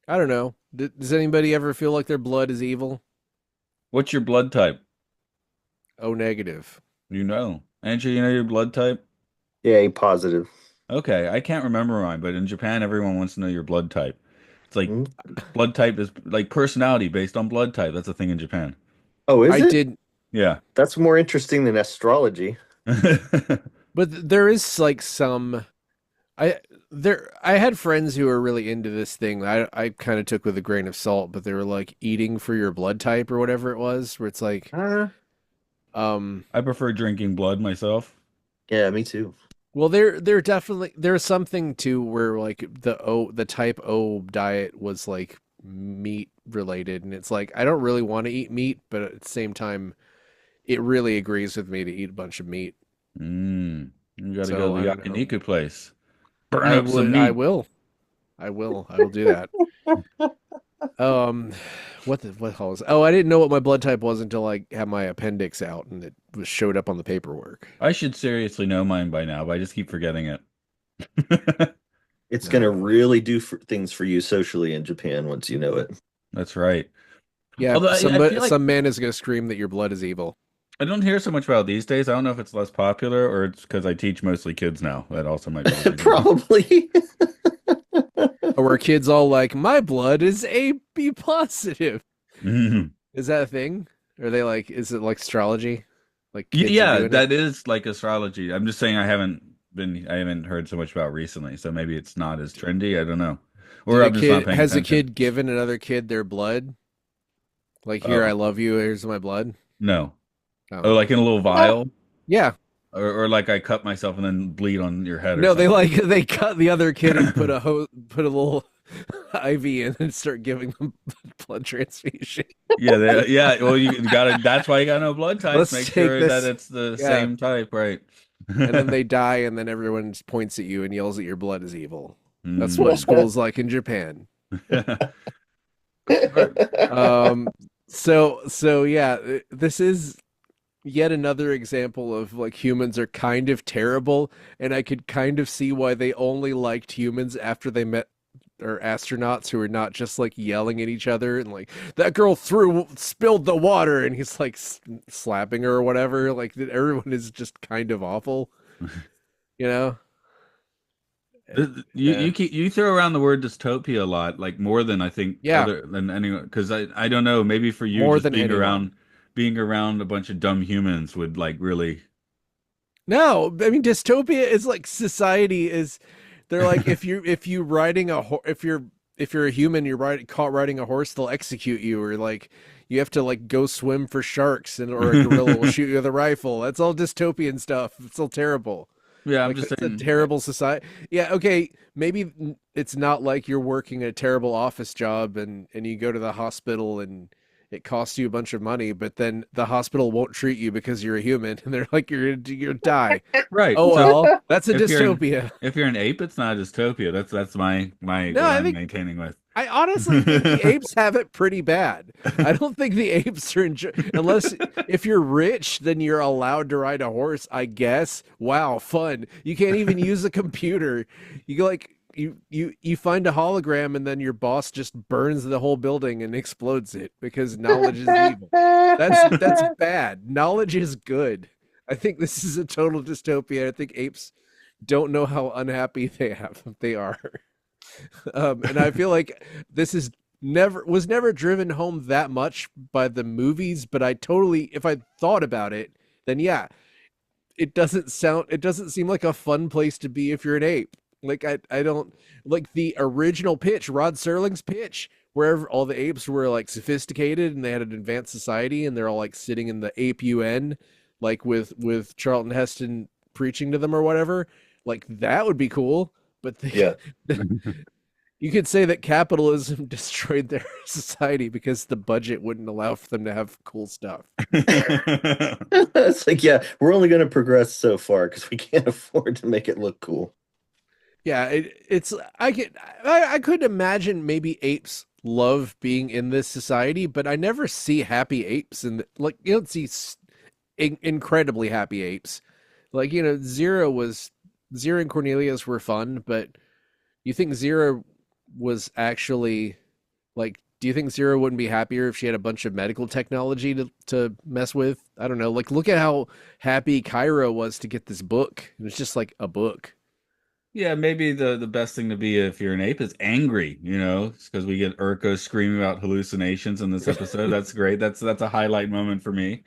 I don't know. Does anybody ever feel like their blood is evil? What's your blood type? Oh, negative. You know. Andrew, you know your blood type? Yeah, A positive. Okay, I can't remember mine, but in Japan, everyone wants to know your blood type. It's like Hmm? blood type is like personality based on blood type. That's a thing in Japan. Oh, is I it? did, Yeah. That's more interesting than astrology. but there is like some I had friends who were really into this thing. I kind of took with a grain of salt, but they were like eating for your blood type or whatever it was, where it's like Uh, I prefer drinking blood myself. Yeah, me too. Well, there definitely there's something to where like the type O diet was like meat related, and it's like I don't really want to eat meat, but at the same time, it really agrees with me to eat a bunch of meat. You got to go So to I the don't know. Yakiniku place. Burn up some I meat. will, I will do that. Um, what hell was? Oh, I didn't know what my blood type was until I had my appendix out and it was showed up on the paperwork. I should seriously know mine by now, but I just keep forgetting it. It's gonna No. really do things for you socially in Japan once you know it. That's right. Yeah, Although I feel like some man is gonna scream that your blood is evil. I don't hear so much about it these days. I don't know if it's less popular or it's because I teach mostly kids now. That also might be the reason. Probably. Or where kids all like, my blood is AB positive. Mhm. Is that a thing? Are they like, is it like astrology? Like kids are Yeah, doing it? that is like astrology. I'm just saying I haven't heard so much about recently, so maybe it's not as trendy. I don't know. Or I'm just not paying Has a attention. kid given another kid their blood? Like, here, I Oh, love you. Here's my blood. no. Oh, Oh, like in a little vial? yeah. Or like I cut myself and then bleed on your head or No, they something. like they cut the other kid and put a little IV in and start giving them blood transfusion. Yeah, yeah. Well, you gotta. That's why you got no blood types. Let's Make take sure that this. it's the Yeah. same type, right? And then they die, and then everyone just points at you and yells that your blood is evil. That's what Mm. school's like in Japan. But Um, so yeah, this is yet another example of like humans are kind of terrible, and I could kind of see why they only liked humans after they met or astronauts who are not just like yelling at each other and like that girl threw spilled the water and he's like slapping her or whatever. Like everyone is just kind of awful, you know? you Yeah. keep you throw around the word dystopia a lot, like more than I think Yeah, other than anyone. Because I don't know. Maybe for you, more just than anyone. being around a bunch of dumb humans would like really. No, I mean dystopia is like society is they're like if you riding if you're a human you're caught riding a horse they'll execute you or like you have to like go swim for sharks and or a gorilla will shoot you with a rifle. That's all dystopian stuff. It's all terrible. Yeah, I'm Like just that's a saying. terrible society. Yeah, okay, maybe it's not like you're working a terrible office job and you go to the hospital and it costs you a bunch of money, but then the hospital won't treat you because you're a human and they're like you're gonna die. Right. Oh So well, that's a if you're an dystopia. if you're an ape, it's not a dystopia. That's my No, what I I'm think maintaining with. I honestly think the apes have it pretty bad. I don't think the apes are unless if you're rich, then you're allowed to ride a horse, I guess. Wow, fun. You can't even use a computer. You go like you find a hologram and then your boss just burns the whole building and explodes it because knowledge is evil. That's bad. Knowledge is good. I think this is a total dystopia. I think apes don't know how unhappy they are. And I feel like this is never driven home that much by the movies, but I totally if I thought about it, then yeah, it doesn't seem like a fun place to be if you're an ape. Like I don't like the original pitch, Rod Serling's pitch, where all the apes were like sophisticated and they had an advanced society and they're all like sitting in the ape UN, like with Charlton Heston preaching to them or whatever. Like that would be cool. But Yeah. you could say that capitalism destroyed their society because the budget wouldn't allow for them to have cool stuff. It's like, yeah, we're only going to progress so far because we can't afford to make it look cool. Yeah, it's I could imagine maybe apes love being in this society, but I never see happy apes and like you don't see incredibly happy apes. Like you know, Zero and Cornelius were fun, but you think Zero was actually like do you think Zero wouldn't be happier if she had a bunch of medical technology to mess with? I don't know. Like look at how happy Cairo was to get this book. It was just like a book. Yeah, maybe the best thing to be if you're an ape is angry, because we get Urko screaming about hallucinations in this episode. That's great. That's a highlight moment for me.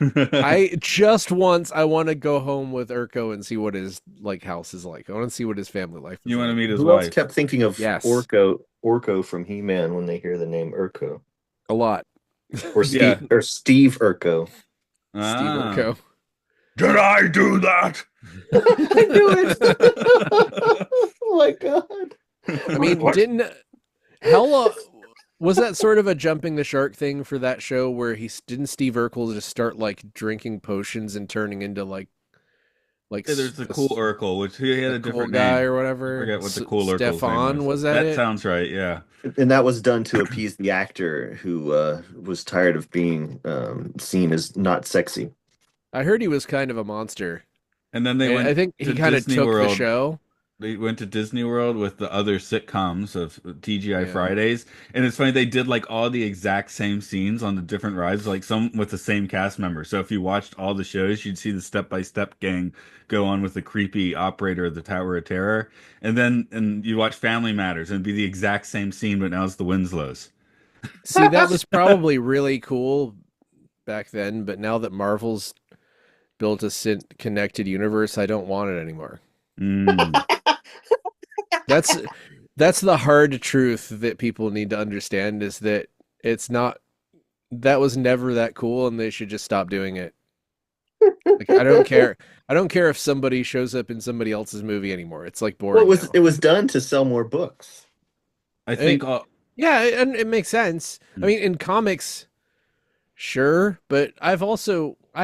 I just once I want to go home with Urko and see what his like house is like. I want to see what his family life is You want to like. meet his Who else wife. kept thinking of Yes, Orko from He-Man when they hear the name Urko? a lot. Or Yeah. Steve Urko. Steve Ah. Urkel. Did I do that? I knew it. Oh my God. I mean, What? didn't Hella was that sort of a jumping the shark thing for that show where didn't Steve Urkel just start like drinking potions and turning into like Yeah, there's the cool this Urkel, which he had the a cool different guy name. or I whatever? forget what the cool Urkel's name Stefan, was. was that That it? sounds right, yeah. And that was done to appease the actor who was tired of being seen as not sexy. I heard he was kind of a monster. And then they And I went think to he kind of Disney took the World. show. They went to Disney World with the other sitcoms of TGI Yeah. Fridays, and it's funny they did like all the exact same scenes on the different rides, like some with the same cast member. So if you watched all the shows, you'd see the step by step gang go on with the creepy operator of the Tower of Terror, and you watch Family Matters, and it'd be the exact same scene, but now it's the Winslows. See, that was probably really cool back then, but now that Marvel's built a connected universe, I don't want it anymore. Mm. That's that's the hard truth that people need to understand is that it's not that was never that cool and they should just stop doing it. Like I don't care. I don't care if somebody shows up in somebody else's movie anymore. It's like Well, boring now. it was done to sell more books. I I mean, think all, yeah, and it makes sense. I mean, in comics, sure, but I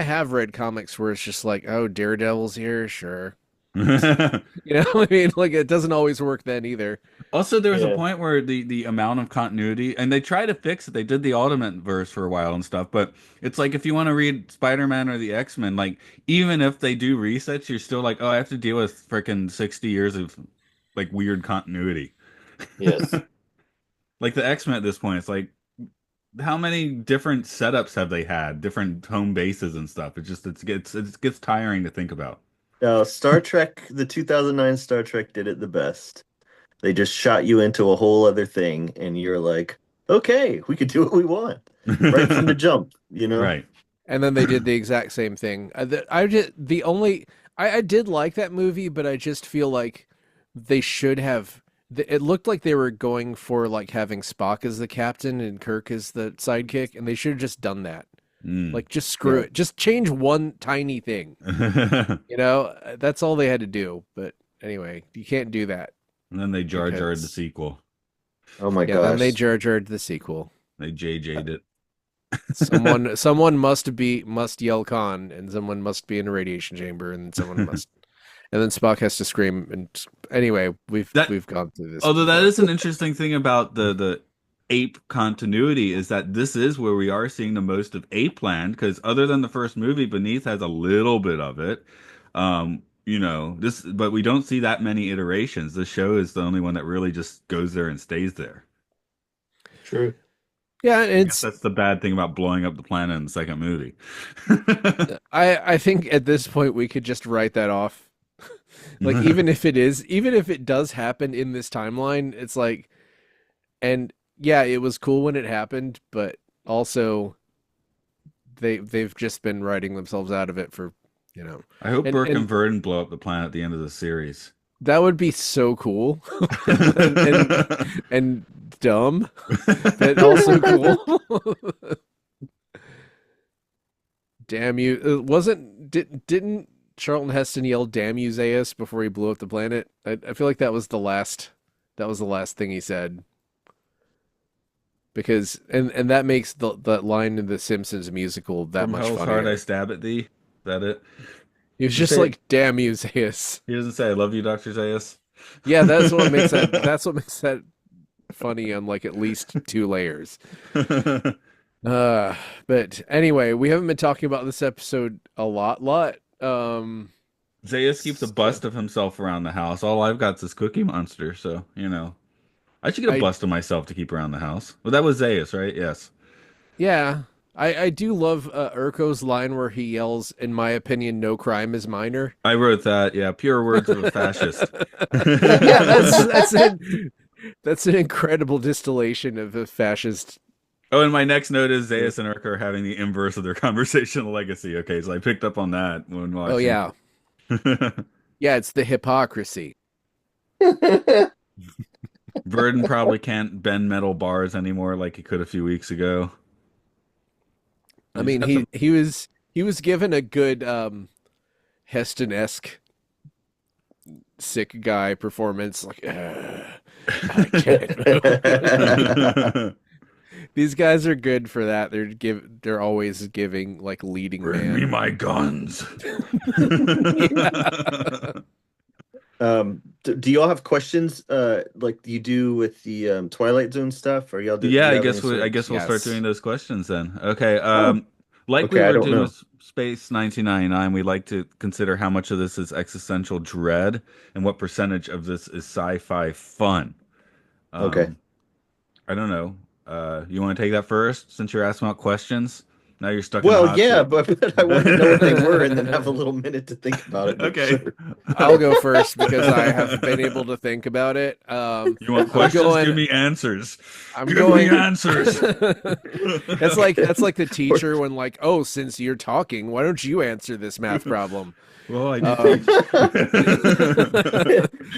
have read comics where it's just like, oh, Daredevil's here, sure. You know, I mean, like it doesn't always work then either. Also, there was a Yeah. point where the amount of continuity, and they tried to fix it. They did the Ultimate verse for a while and stuff, but it's like if you want to read Spider-Man or the X-Men, like even if they do resets, you're still like, oh, I have to deal with freaking 60 years of like weird continuity. Yes. Like the X-Men at this point, it's like how many different setups have they had, different home bases and stuff. It gets tiring to think about. Now, Star Trek, the 2009 Star Trek did it the best. They just shot you into a whole other thing, and you're like, okay, we could do what we want right from the jump, you know? Right. And then they did the exact same thing. I just the only I did like that movie, but I just feel like they should have. It looked like they were going for like having Spock as the captain and Kirk as the sidekick, and they should have just done that. Mm. Like, just screw Yeah. it. Just change one tiny thing. And You know, that's all they had to do. But anyway, you can't do that then they Jar Jarred the because sequel. Oh my yeah, then they gosh. Jar Jarred the sequel. They JJ'd it. Someone must yell Khan, and someone must be in a radiation chamber, and someone must, and then Spock has to scream. And anyway, That we've gone through this although that before. is an interesting thing about the ape continuity is that this is where we are seeing the most of Ape Land because other than the first movie, Beneath has a little bit of it. This, but we don't see that many iterations. This show is the only one that really just goes there and stays there. True. Yeah, I guess it's that's the bad thing about blowing up the planet in the second movie. I think at this point we could just write that off. Like even if it does happen in this timeline, it's like, and yeah, it was cool when it happened, but also they've just been writing themselves out of it for, you know, I hope Burke and and Verdon blow up the planet at the end of the series. that would be so cool and dumb, but also cool. Damn you! Didn't Charlton Heston yell "Damn you, Zaius" before he blew up the planet? I feel like that was the last thing he said because and that makes that line in the Simpsons musical that From much hell's heart I funnier. stab at thee. Is that it? He was You just say like "Damn you, Zaius." he doesn't say I love you, Dr. Zayas. Yeah, that's what makes that funny on like at least two layers. Uh, but anyway, we haven't been talking about this episode a lot. Zayas keeps a So bust of himself around the house. All I've got is this Cookie Monster, so I should get a I bust of myself to keep around the house. Well, that was Zayas, right? Yes. yeah, I do love Urko's line where he yells, "In my opinion, no crime is minor." I wrote that. Yeah, pure words of a fascist. Yeah, that's an incredible distillation of a fascist. Oh, and my next note is Zayas and Urk are having the inverse of their conversational legacy. Okay, so I picked up on that when Oh watching. yeah, yeah, it's the hypocrisy. Verdon probably can't bend metal bars anymore like he could a few weeks ago. I He's mean, got the he was. He was given a good Heston-esque sick guy performance. Like, I can't move. These guys are good for that. They're always giving like leading Bring me man. my guns. Yeah. Do y'all have questions like you do with the Twilight Zone stuff? Or do Yeah, you have any I sort of guess we'll start doing Yes. those questions then. Okay. Oh, Like we okay, I were don't doing know. with Space 1999, we like to consider how much of this is existential dread and what percentage of this is sci-fi fun. Okay. Um, I don't know. You want to take that first since you're asking about questions? Now you're stuck in the Well, hot yeah, seat. but I want to know what they were and then have a little minute to think about it, but Okay. sure. I'll go first because I have been able to think about it. You want I'm questions? Give going. me answers. I'm Give me going. answers. That's like the teacher when like, oh, since you're talking, why don't you answer this math problem? Well, I do Um, teach.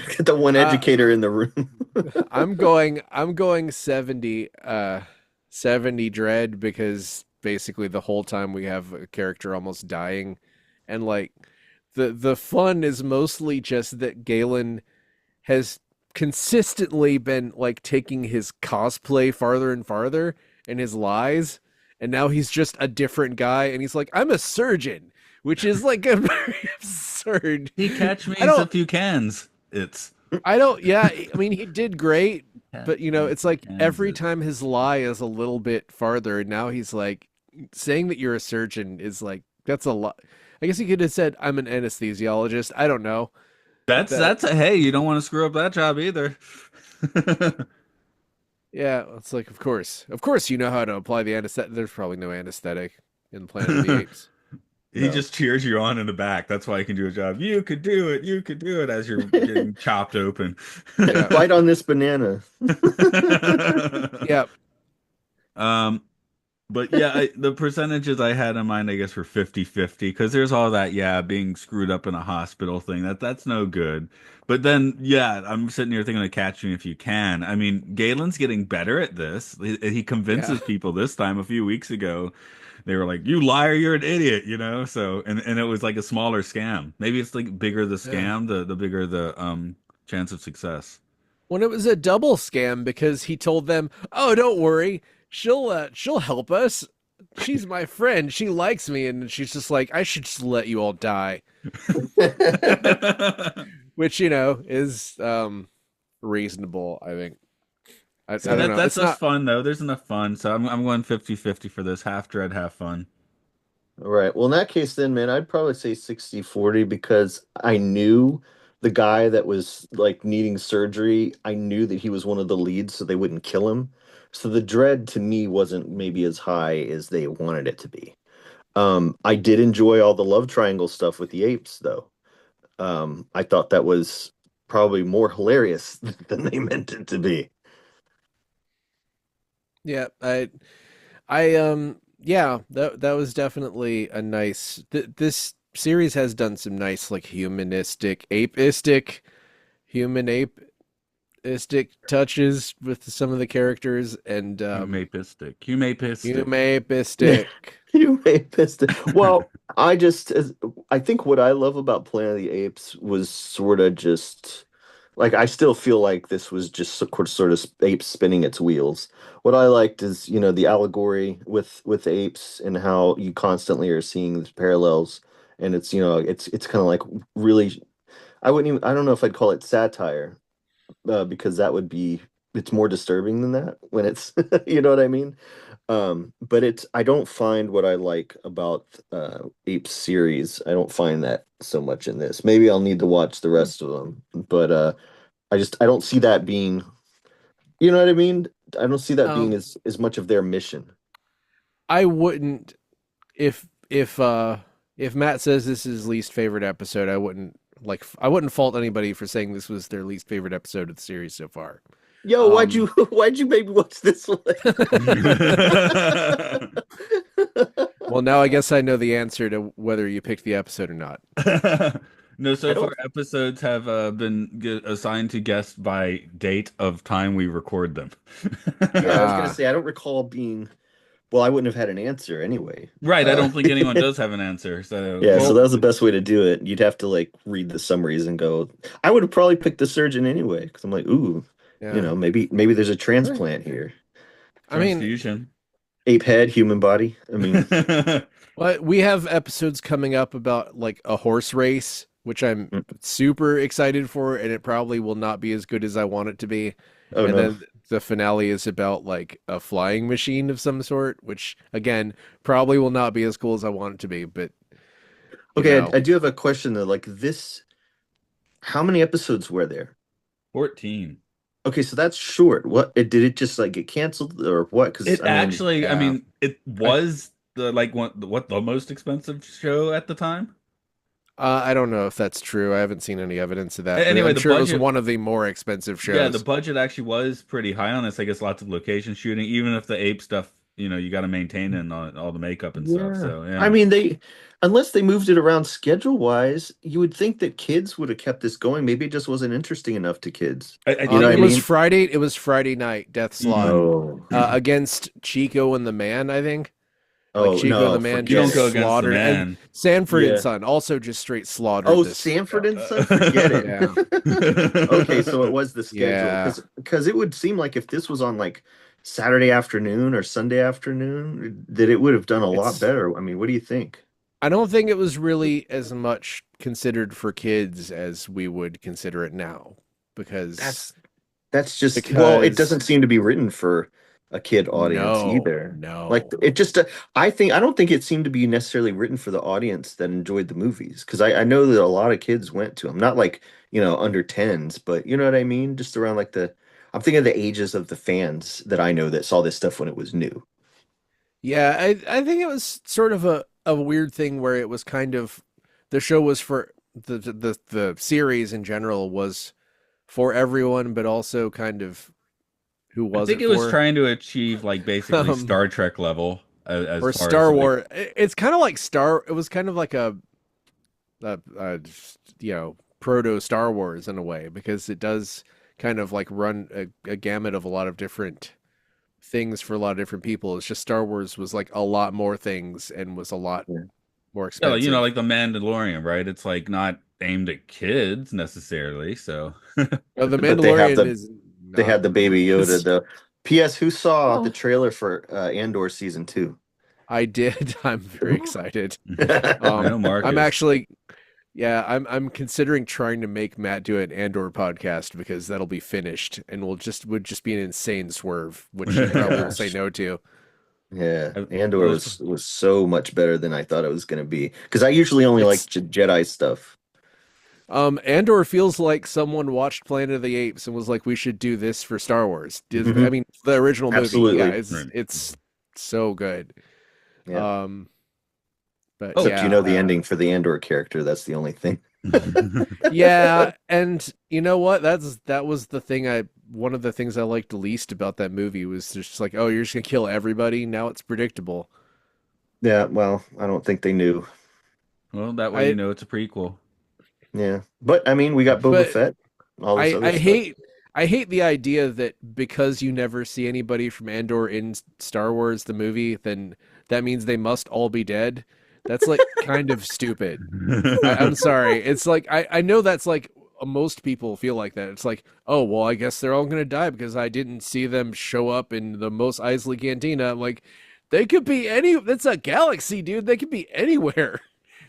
Get the one uh, educator in the room. I'm going 70 dread because basically the whole time we have a character almost dying, and like the fun is mostly just that Galen has consistently been like taking his cosplay farther and farther and his lies, and now he's just a different guy, and he's like, I'm a surgeon, which is like a very absurd. He catch I me's a don't few cans. It's yeah, I mean, he did great, catch but me a it's few like cans. every It's time his lie is a little bit farther, and now he's like saying that you're a surgeon is like that's a lot. I guess he could have said I'm an anesthesiologist. I don't know. That that's a hey, you don't want to screw up that job either. Yeah, it's like of course, you know how to apply the anesthetic. There's probably no anesthetic in Planet of the Apes. He No. just cheers you on in the back. That's why he can do a job. You could do it. You could do it as you're getting chopped open. Yeah, Bite on this banana. yeah, Um, but yeah, the percentages I had in mind, I guess, were 50-50 because there's all that, yeah, being screwed up in a hospital thing. That's no good. But then, yeah, I'm sitting here thinking of Catch Me If You Can. I mean, Galen's getting better at this. He yeah. convinces people this time a few weeks ago. They were like, "You liar, you're an idiot," you know? So, and it was like a smaller scam. Maybe it's like bigger the Yeah. scam, the bigger the chance of success. When it was a double scam because he told them, "Oh, don't worry, she'll help us. She's my friend. She likes me," and she's just like, "I should just let you all die," which is reasonable. I think. I See, don't know. that's It's enough not. fun though. There's enough fun. So I'm going 50-50 for this. Half dread, half fun. All right. Well, in that case, then, man, I'd probably say 60-40 because I knew the guy that was like needing surgery. I knew that he was one of the leads, so they wouldn't kill him. So the dread to me wasn't maybe as high as they wanted it to be. I did enjoy all the love triangle stuff with the apes, though. I thought that was probably more hilarious than they meant it to be. Yeah. Yeah, that was definitely a nice. This series has done some nice like humanistic, apeistic, human apeistic touches with some of the characters, and Humapistic. Humapistic. humapistic. You may have missed it. Well, I think what I love about Planet of the Apes was sort of just like I still feel like this was just sort of apes spinning its wheels. What I liked is, the allegory with apes and how you constantly are seeing these parallels, and it's kind of like really I don't know if I'd call it satire, because that would be it's more disturbing than that when it's you know what I mean? But I don't find what I like about Ape series. I don't find that so much in this. Maybe I'll need to watch the rest of them, but I don't see that being, you know what I mean? I don't see that being Um, as much of their mission. I wouldn't if if uh if Matt says this is his least favorite episode, I wouldn't fault anybody for saying this was their least favorite episode of the series so far. Yo, Um, why'd you maybe watch this one? well, now I guess I know the answer to whether you picked the episode or not. No, I so far don't episodes have been assigned to guests by date of time we record them. Yeah, I was gonna Ah, say I don't recall being well, I wouldn't have had an answer anyway. Right, I Uh, don't think anyone does have an answer. So, yeah, so well, that was the best way to do it. You'd have to like read the summaries and go. I would have probably picked the surgeon anyway because I'm like, ooh, Yeah. maybe there's a Eh, transplant here. I mean, transfusion. Ape head, human body. I mean, but we have episodes coming up about like a horse race, which I'm mm, super excited for, and it probably will not be as good as I want it to be. oh And no. then the finale is about like a flying machine of some sort, which again probably will not be as cool as I want it to be. But you Okay, know, I do have a question though. Like this, how many episodes were there? 14. Okay, so that's short. What did it just like get canceled or what? Because It I mean, actually, I yeah, mean, it I was the like what the most expensive show at the time. I don't know if that's true. I haven't seen any evidence of that, but Anyway, I'm the sure it was budget, one of the more expensive yeah, the shows. budget actually was pretty high on this. I guess lots of location shooting, even if the ape stuff, you got to maintain and all the makeup and stuff. yeah. So I yeah, mean, unless they moved it around schedule wise, you would think that kids would have kept this going. Maybe it just wasn't interesting enough to kids. I You know think what It I it was mean? Friday. It was Friday night, Death Slot, mm, Oh, against Chico and the Man. I think like oh Chico and the no, Man you forget don't just go it. against the slaughtered, and man. Sanford and Yeah. Son also just straight slaughtered Oh, this Sanford show. and Son, forget it. Yeah, Okay, so it was the schedule yeah. because it would seem like if this was on like Saturday afternoon or Sunday afternoon, that it would have done a lot It's. better. I mean, what do you think? I don't think it was really as much considered for kids as we would consider it now, because That's that's just well, it because doesn't seem to be written for a kid audience no, either. Like no. it just I don't think it seemed to be necessarily written for the audience that enjoyed the movies because I know that a lot of kids went to them, not like, under tens, but you know what I mean? Just around like I'm thinking of the ages of the fans that I know that saw this stuff when it was new. Yeah, I think it was sort of a weird thing where it was kind of the show was for the series in general was for everyone, but also kind of who I was think it it was for? trying to achieve like basically Um, Star Trek level as or far as Star like Wars. It's kind of like Star. It was kind of like a proto Star Wars in a way because it does kind of like run a gamut of a lot of different things for a lot of different people. It's just Star Wars was like a lot more things and was a lot Yeah. more yeah, expensive. like the Mandalorian, right? It's like not aimed at kids necessarily. So The But they have Mandalorian is they not. had the Baby Yoda It's, though. P.S. Who saw the well, trailer for Andor season 2? I did. I'm very excited. I know I'm Marcus. actually, yeah, I'm considering trying to make Matt do an Andor podcast because that'll be finished and would just be an insane swerve, which he probably will say Gosh. no to. Yeah, I, Andor well, was so much better than I thought it was going to be. Because I usually only like It's Jedi stuff. Andor feels like someone watched Planet of the Apes and was like, we should do this for Star Wars. I Hmm. mean, the original movie, yeah, Absolutely. it's right. it's so good. Yeah. Um, but Oh, Except you yeah, know the ending for the Andor character. That's the only thing. yeah, and you know what? That was the thing I one of the things I liked least about that movie was just like, oh, you're just gonna kill everybody. Now it's predictable. Yeah, well, I don't think they knew. well, that way I it's a prequel. Yeah. But I mean, we got Boba but Fett, all this other I stuff. hate the idea that because you never see anybody from Andor in Star Wars the movie, then that means they must all be dead. That's like kind of stupid. I'm sorry. It's like I know that's like most people feel like that. It's like, oh well, I guess they're all gonna die because I didn't see them show up in the Mos Eisley Cantina. I'm like, they could be any. That's a galaxy, dude. They could be anywhere.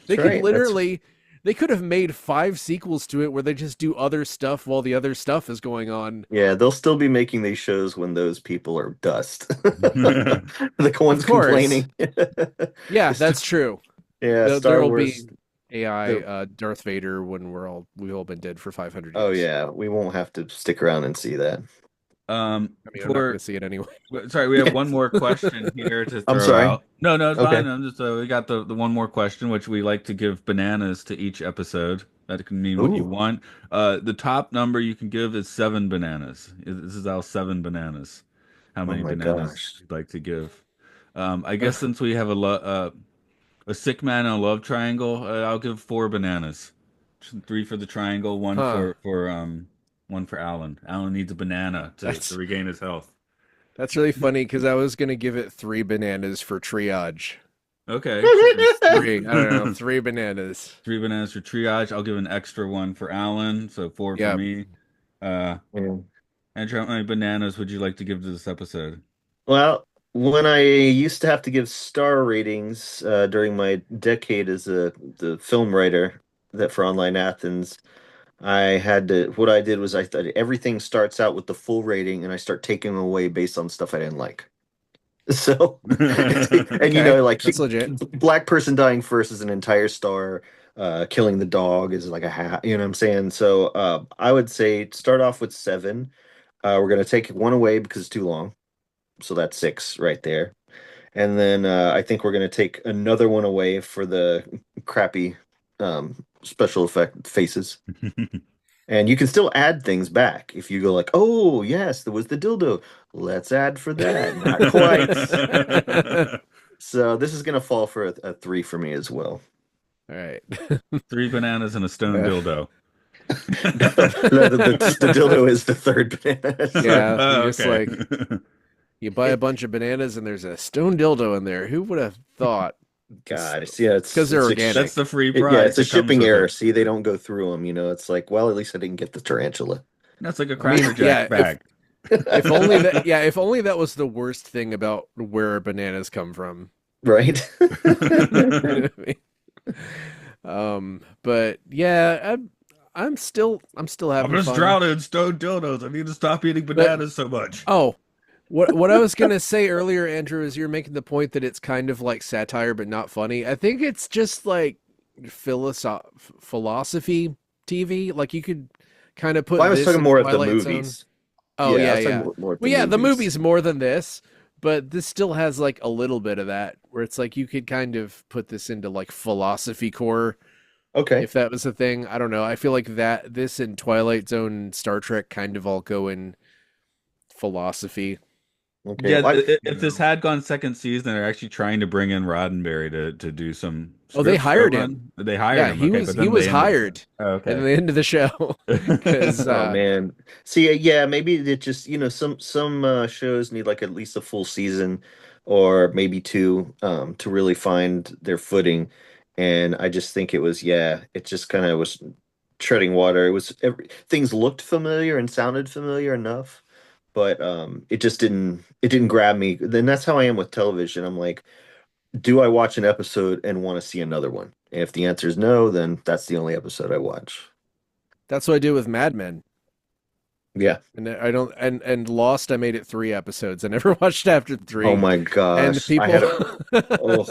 They That's could right. That's literally. They could have made 5 sequels to it where they just do other stuff while the other stuff is going on. Yeah, they'll still be making these shows when those people are dust. The Of ones course, complaining. yeah, St- that's true. Yeah, Star There'll be Wars. AI The Darth Vader when we've all been dead for 500 Oh years. yeah, we won't have to stick around and see that. I mean, I'm not going For to see it anyway. sorry, we have one more question here to I'm throw sorry. out. No, no, it's Okay. fine. I'm just we got the one more question, which we like to give bananas to each episode. That can mean what you Ooh. want. The top number you can give is 7 bananas. This is our 7 bananas. How Oh many my bananas gosh. you'd like to give? I guess since we have a sick man and a love triangle, I'll give 4 bananas. 3 for the triangle, Huh. one for Alan. Alan needs a banana to That's regain his health. That's really funny because I was gonna give it 3 bananas for triage. Okay. Just three. I don't know, 3 bananas. 3 bananas for triage. I'll give an extra one for Alan, so four for Yeah. me. Uh, Yeah. Andrew, how many bananas would you like to give to this episode? Well, when I used to have to give star ratings during my decade as the film writer that for Online Athens, I had to. What I did was I thought everything starts out with the full rating, and I start taking away based on stuff I didn't like. So, and Okay, like that's legit. black person dying first is an entire star. Killing the dog is like a half. You know what I'm saying? So, I would say start off with 7. We're gonna take one away because it's too long. So that's 6 right there. And then I think we're gonna take another one away for the crappy special effect faces. And you can still add things back if you go like, oh yes, there was the dildo. Let's add for that. Not quite. So this is gonna fall for a 3 for me as well. All right. 3 bananas and a stone Yeah. dildo. No, the dildo is the third banana. So, Yeah, Oh, you just okay. like you buy a bunch of bananas and there's a stone dildo in there. Who would have thought? God, it's yeah, Because they're That's organic. the free yeah, prize it's a that comes shipping with error. it. See, they don't go through them. It's like, well, at least I didn't get the tarantula, That's like a I mean, Cracker yeah, Jack bag. if only that yeah, if only that was the worst thing about where bananas come from. right? You know what I mean? But yeah, I'm still I'm having just fun. drowning in stone dildos. I need to stop eating But bananas so much. oh, what I was gonna say earlier, Andrew, is you're making the point that it's kind of like satire but not funny. I think it's just like philosophy TV. Like you could kind of Well, I put was this talking in more of the Twilight Zone. movies. Oh Yeah, I yeah, was talking yeah. more of the Well, yeah, the movies. movie's more than this, but this still has like a little bit of that where it's like you could kind of put this into like philosophy core Okay. if that was a thing. I don't know. I feel like that this and Twilight Zone and Star Trek kind of all go in philosophy. Okay. Yeah, Well, if this had gone second season, they're actually trying to bring in Roddenberry to do some Oh, they script hired him. run. They hired Yeah, him, he okay, was but he then was they ended. hired Oh, at okay. the end of the show because oh man. See, yeah, maybe it just, some shows need like at least a full season or maybe 2 to really find their footing. And I just think it was, yeah, it just kind of was treading water. It was things looked familiar and sounded familiar enough, but it didn't grab me. Then that's how I am with television. I'm like, do I watch an episode and want to see another one? And if the answer is no, then that's the only episode I watch. that's what I do with Mad Men. Yeah. And I don't and Lost. I made it 3 episodes. I never watched after Oh 3. my And gosh. I people, had a oh,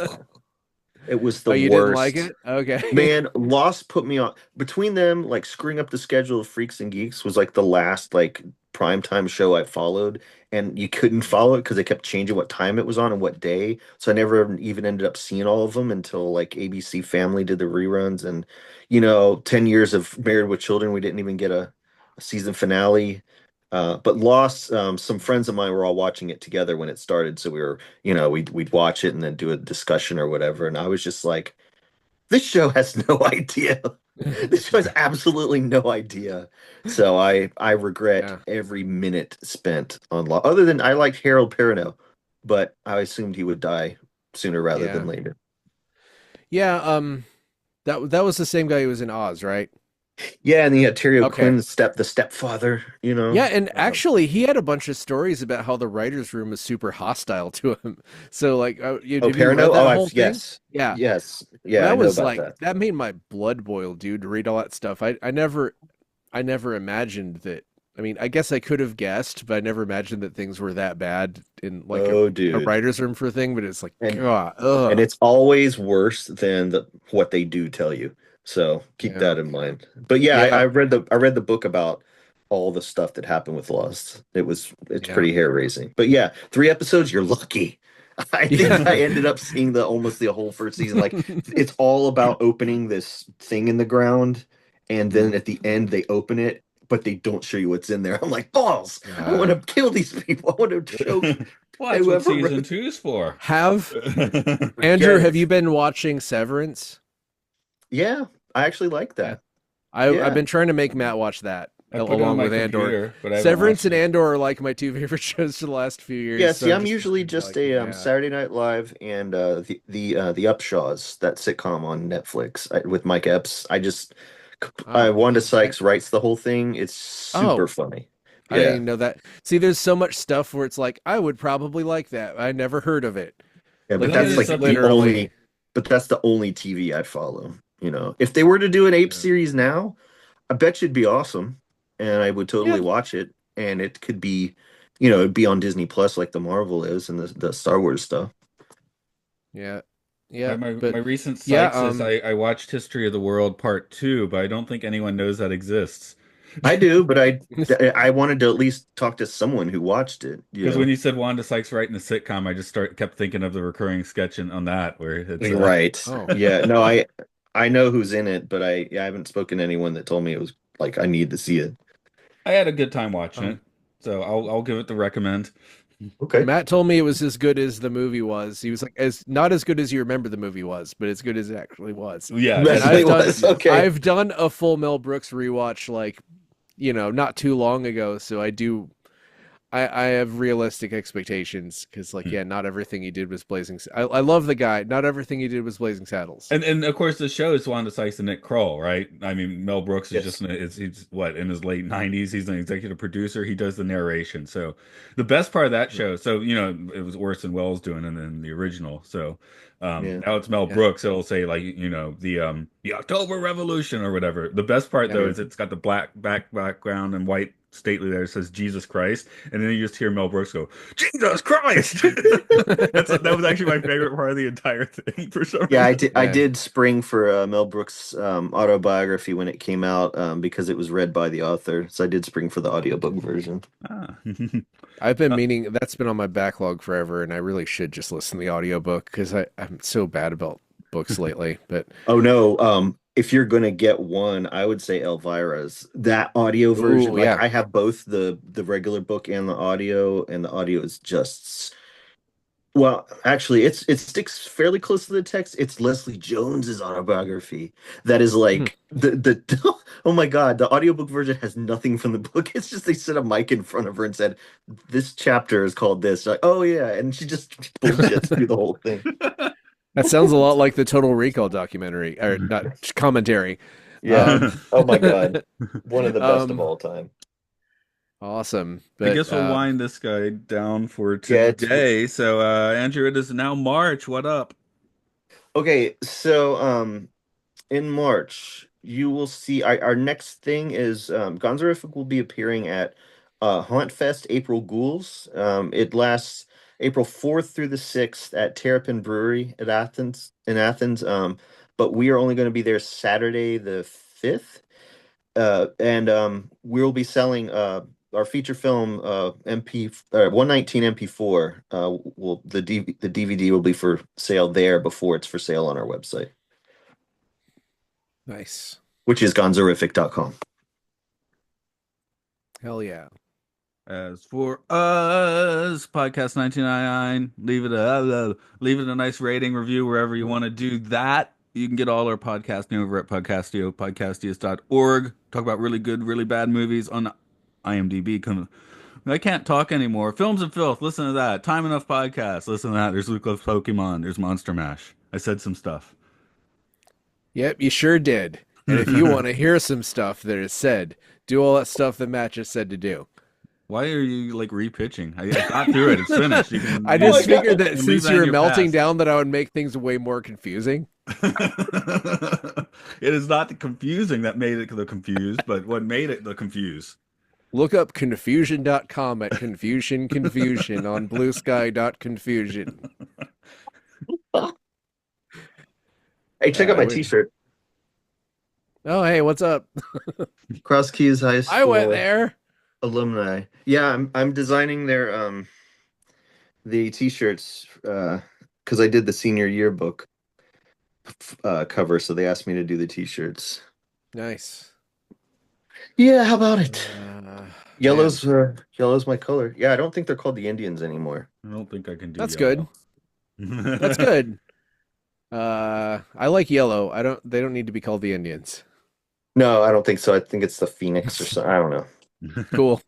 it was oh, the you didn't like worst. it? Okay. Man, Lost put me on between them, like screwing up the schedule of Freaks and Geeks was like the last like primetime show I followed, and you couldn't follow it because they kept changing what time it was on and what day. So I never even ended up seeing all of them until like ABC Family did the reruns, and 10 years of Married with Children, we didn't even get a season finale. But Lost, some friends of mine were all watching it together when it started, so we were, we'd watch it and then do a discussion or whatever, and I was just like, this show has no idea. This show has absolutely no idea. So I regret Yeah. every minute spent on Law. Other than I liked Harold Perrineau, but I assumed he would die sooner rather than Yeah. later. Yeah. That was the same guy who was in Oz, right? Yeah, and then you had Terry Okay. O'Quinn, the stepfather. Yeah, and actually, he had a bunch of stories about how the writers' room was super hostile to him. So, like, Oh, have you read Perrineau? that whole thing? Yes. Yeah, Yes. Yeah, I that know was about like that. that made my blood boil, dude, to read all that stuff. I never imagined that. I mean, I guess I could have guessed, but I never imagined that things were that bad in like Oh, a dude. writer's room for a thing. But it's like, And God, and ugh, it's always worse than what they do tell you. So keep yeah, that in mind. But yeah, I, yeah, I read the book about all the stuff that happened with Lost. It's yeah, pretty hair raising. But yeah, 3 episodes, you're lucky. I think I yeah, ended up seeing almost the whole first season. Like it's all about opening this thing in the ground, and then Mhm. at the end they open it, but they don't show you what's in there. I'm like, balls! I want Yeah. to kill these people. I want to choke Well, that's what whoever season wrote. two's for. Have Forget Andrew? Have you it. been watching Severance? Yeah, I actually like Yeah. that. I've Yeah. been trying to make Matt watch that. I put it on along my with Andor. computer, but I haven't Severance watched and it. Andor are like my two favorite shows for the last few years. Yeah, So see, I'm I'm just usually just like, a yeah. Saturday Night Live and the Upshaws, that sitcom on Netflix with Mike Epps. Oh, Wanda I, Sykes writes the whole thing. It's super oh, funny. I didn't Yeah. even know that. See, there's so much stuff where it's like I would probably like that. I never heard of it. Yeah, but Like it Limited that's is like literally. the only TV I follow, you know. If they were to do an ape Yeah. series now, I bet you'd be awesome and I would Yeah, totally watch it and it could be, you know, it'd be on Disney Plus like the Marvel is and the Star Wars stuff. yeah, My yeah. my But recent yeah, sites is I watched History of the World Part 2, but I don't think anyone knows that exists. I do, but I wanted to at least talk to someone who watched it, you Because when know. you said Wanda Sykes writing a sitcom, I just kept thinking of the recurring sketch on that where it's Right. oh, Yeah. No, I know who's in it, but I haven't spoken to anyone that told me it was like I need to see it. I had a good time watching it. um, So I'll give it the recommend. Okay. Matt told me it was as good as the movie was. He was like, as not as good as you remember the movie was, but as good as it actually was. Yeah, And That's what I've it done, was. Okay. I've done a full Mel Brooks rewatch, like not too long ago. So I have realistic expectations because, like, yes. yeah, not everything he did was blazing. I love the guy. Not everything he did was Blazing Saddles. And of course the show is Wanda Sykes and Nick Kroll, right? I mean, Mel Brooks is Yes. just he's what in his late 90s. He's an executive producer. He does the narration. So the best part of that show, so it was Orson Welles doing it in the original. So Yeah. now it's Mel Yeah, Brooks. It'll say like the October Revolution or whatever. The best part yeah. though is it's got the black background and white stately there. It says Jesus Christ, and then you just hear Mel Brooks go, Jesus Christ. That was actually my favorite part of the entire thing for some Yeah, reason. I Yeah. did spring for Mel Brooks' autobiography when it came out because it was read by the author. So I did spring for the audiobook version. Ah. I've been Uh, meaning that's been on my backlog forever, and I really should just listen to the audiobook because I'm so bad about books lately. But Oh no, if you're gonna get one, I would say Elvira's. That audio version, oh like yeah, I have both the regular book and the audio is just well, actually it sticks fairly close to the text. It's Leslie Jones's autobiography. That is Hmm. like the oh my God, the audiobook version has nothing from the book. It's just they set a mic in front of her and said, "This chapter is called this." Like, oh yeah, and she just bullshits through the whole thing. That sounds a lot like the Total Recall documentary, or not commentary. Yeah. Um, Oh my God. One of the best of um, all time. awesome. I But guess we'll wind this guy down for Yeah, today. So, Andrew, it is now March. What up? okay. So, in March, you will see our next thing is Gonzoriffic will be appearing at Haunt Fest April Ghouls. It lasts April 4th through the 6th at Terrapin Brewery at Athens in Athens. But we are only going to be there Saturday the 5th. And we'll be selling our feature film MP 119 MP4 will the DVD will be for sale there before it's for sale on our website, nice. which is gonzorific.com. Hell yeah. As for us, podcast 1999, leave it a nice rating review wherever you want to do that. You can get all our podcasting over at Podcastio, podcastius.org. Talk about really good, really bad movies on IMDb. I can't talk anymore. Films and Filth, listen to that. Time Enough Podcast, listen to that. There's Luke Loves Pokemon. There's Monster Mash. I said some stuff. Yep, you sure did. And if you want to hear some stuff that is said, do all that stuff that Matt just said to do. Why are you like repitching? I got through it. It's finished. You can I Oh my just God. figured that you can leave since that you in were your melting past. down, that I would make things way more confusing. It is not the confusing that made it the confused, but what made it the confuse. Look up confusion.com at confusion on bluesky.confusion. Hey, check out Uh, my we, t-shirt. oh, hey, what's up? Cross Keys High I went School there. alumni. Yeah, I'm designing their the t-shirts because I did the senior yearbook cover, so they asked me to do the t-shirts. Nice. Yeah, how about it? Man, Yellow's my color. Yeah, I don't think they're called the Indians anymore. I don't think I can do that's good. yellow. That's good. I like yellow. They don't need to be called the Indians. No, I don't think so. I think it's the Phoenix or something. I don't know. Cool.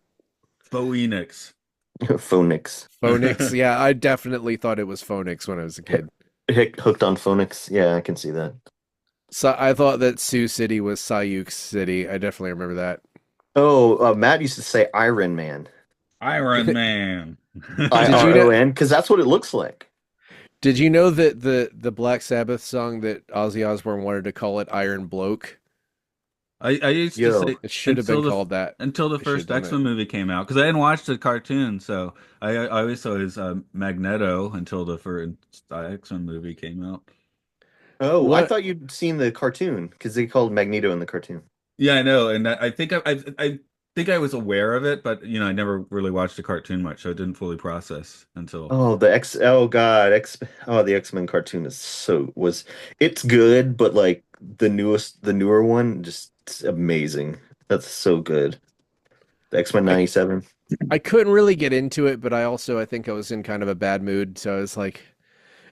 Phoenix. Phoenix. Phonix. Yeah, I definitely thought it was Phonix when I was a kid. Hooked on Phoenix. Yeah, I can see that. So I thought that Sioux City was Sayuk City. I definitely remember that. Oh, Matt used to say Iron Man. Iron Man. Did you know? IRON, because that's what it looks like. Did you know that the Black Sabbath song that Ozzy Osbourne wanted to call it Iron Bloke? I used to say Yo. It should have been until called that. the They should have first done it. X-Men movie came out because I didn't watch the cartoon, so I always saw his Magneto until the first X-Men movie came out. Oh, I What? thought you'd seen the cartoon because they called Magneto in the cartoon. Yeah, I know, and I think I think I was aware of it, but I never really watched the cartoon much, so it didn't fully process until. Oh, the X. Oh God, the X-Men cartoon is it's good, but like the newer one, just it's amazing. That's so good. The X-Men I 97. I couldn't really get into it, but I think I was in kind of a bad mood, so I was like,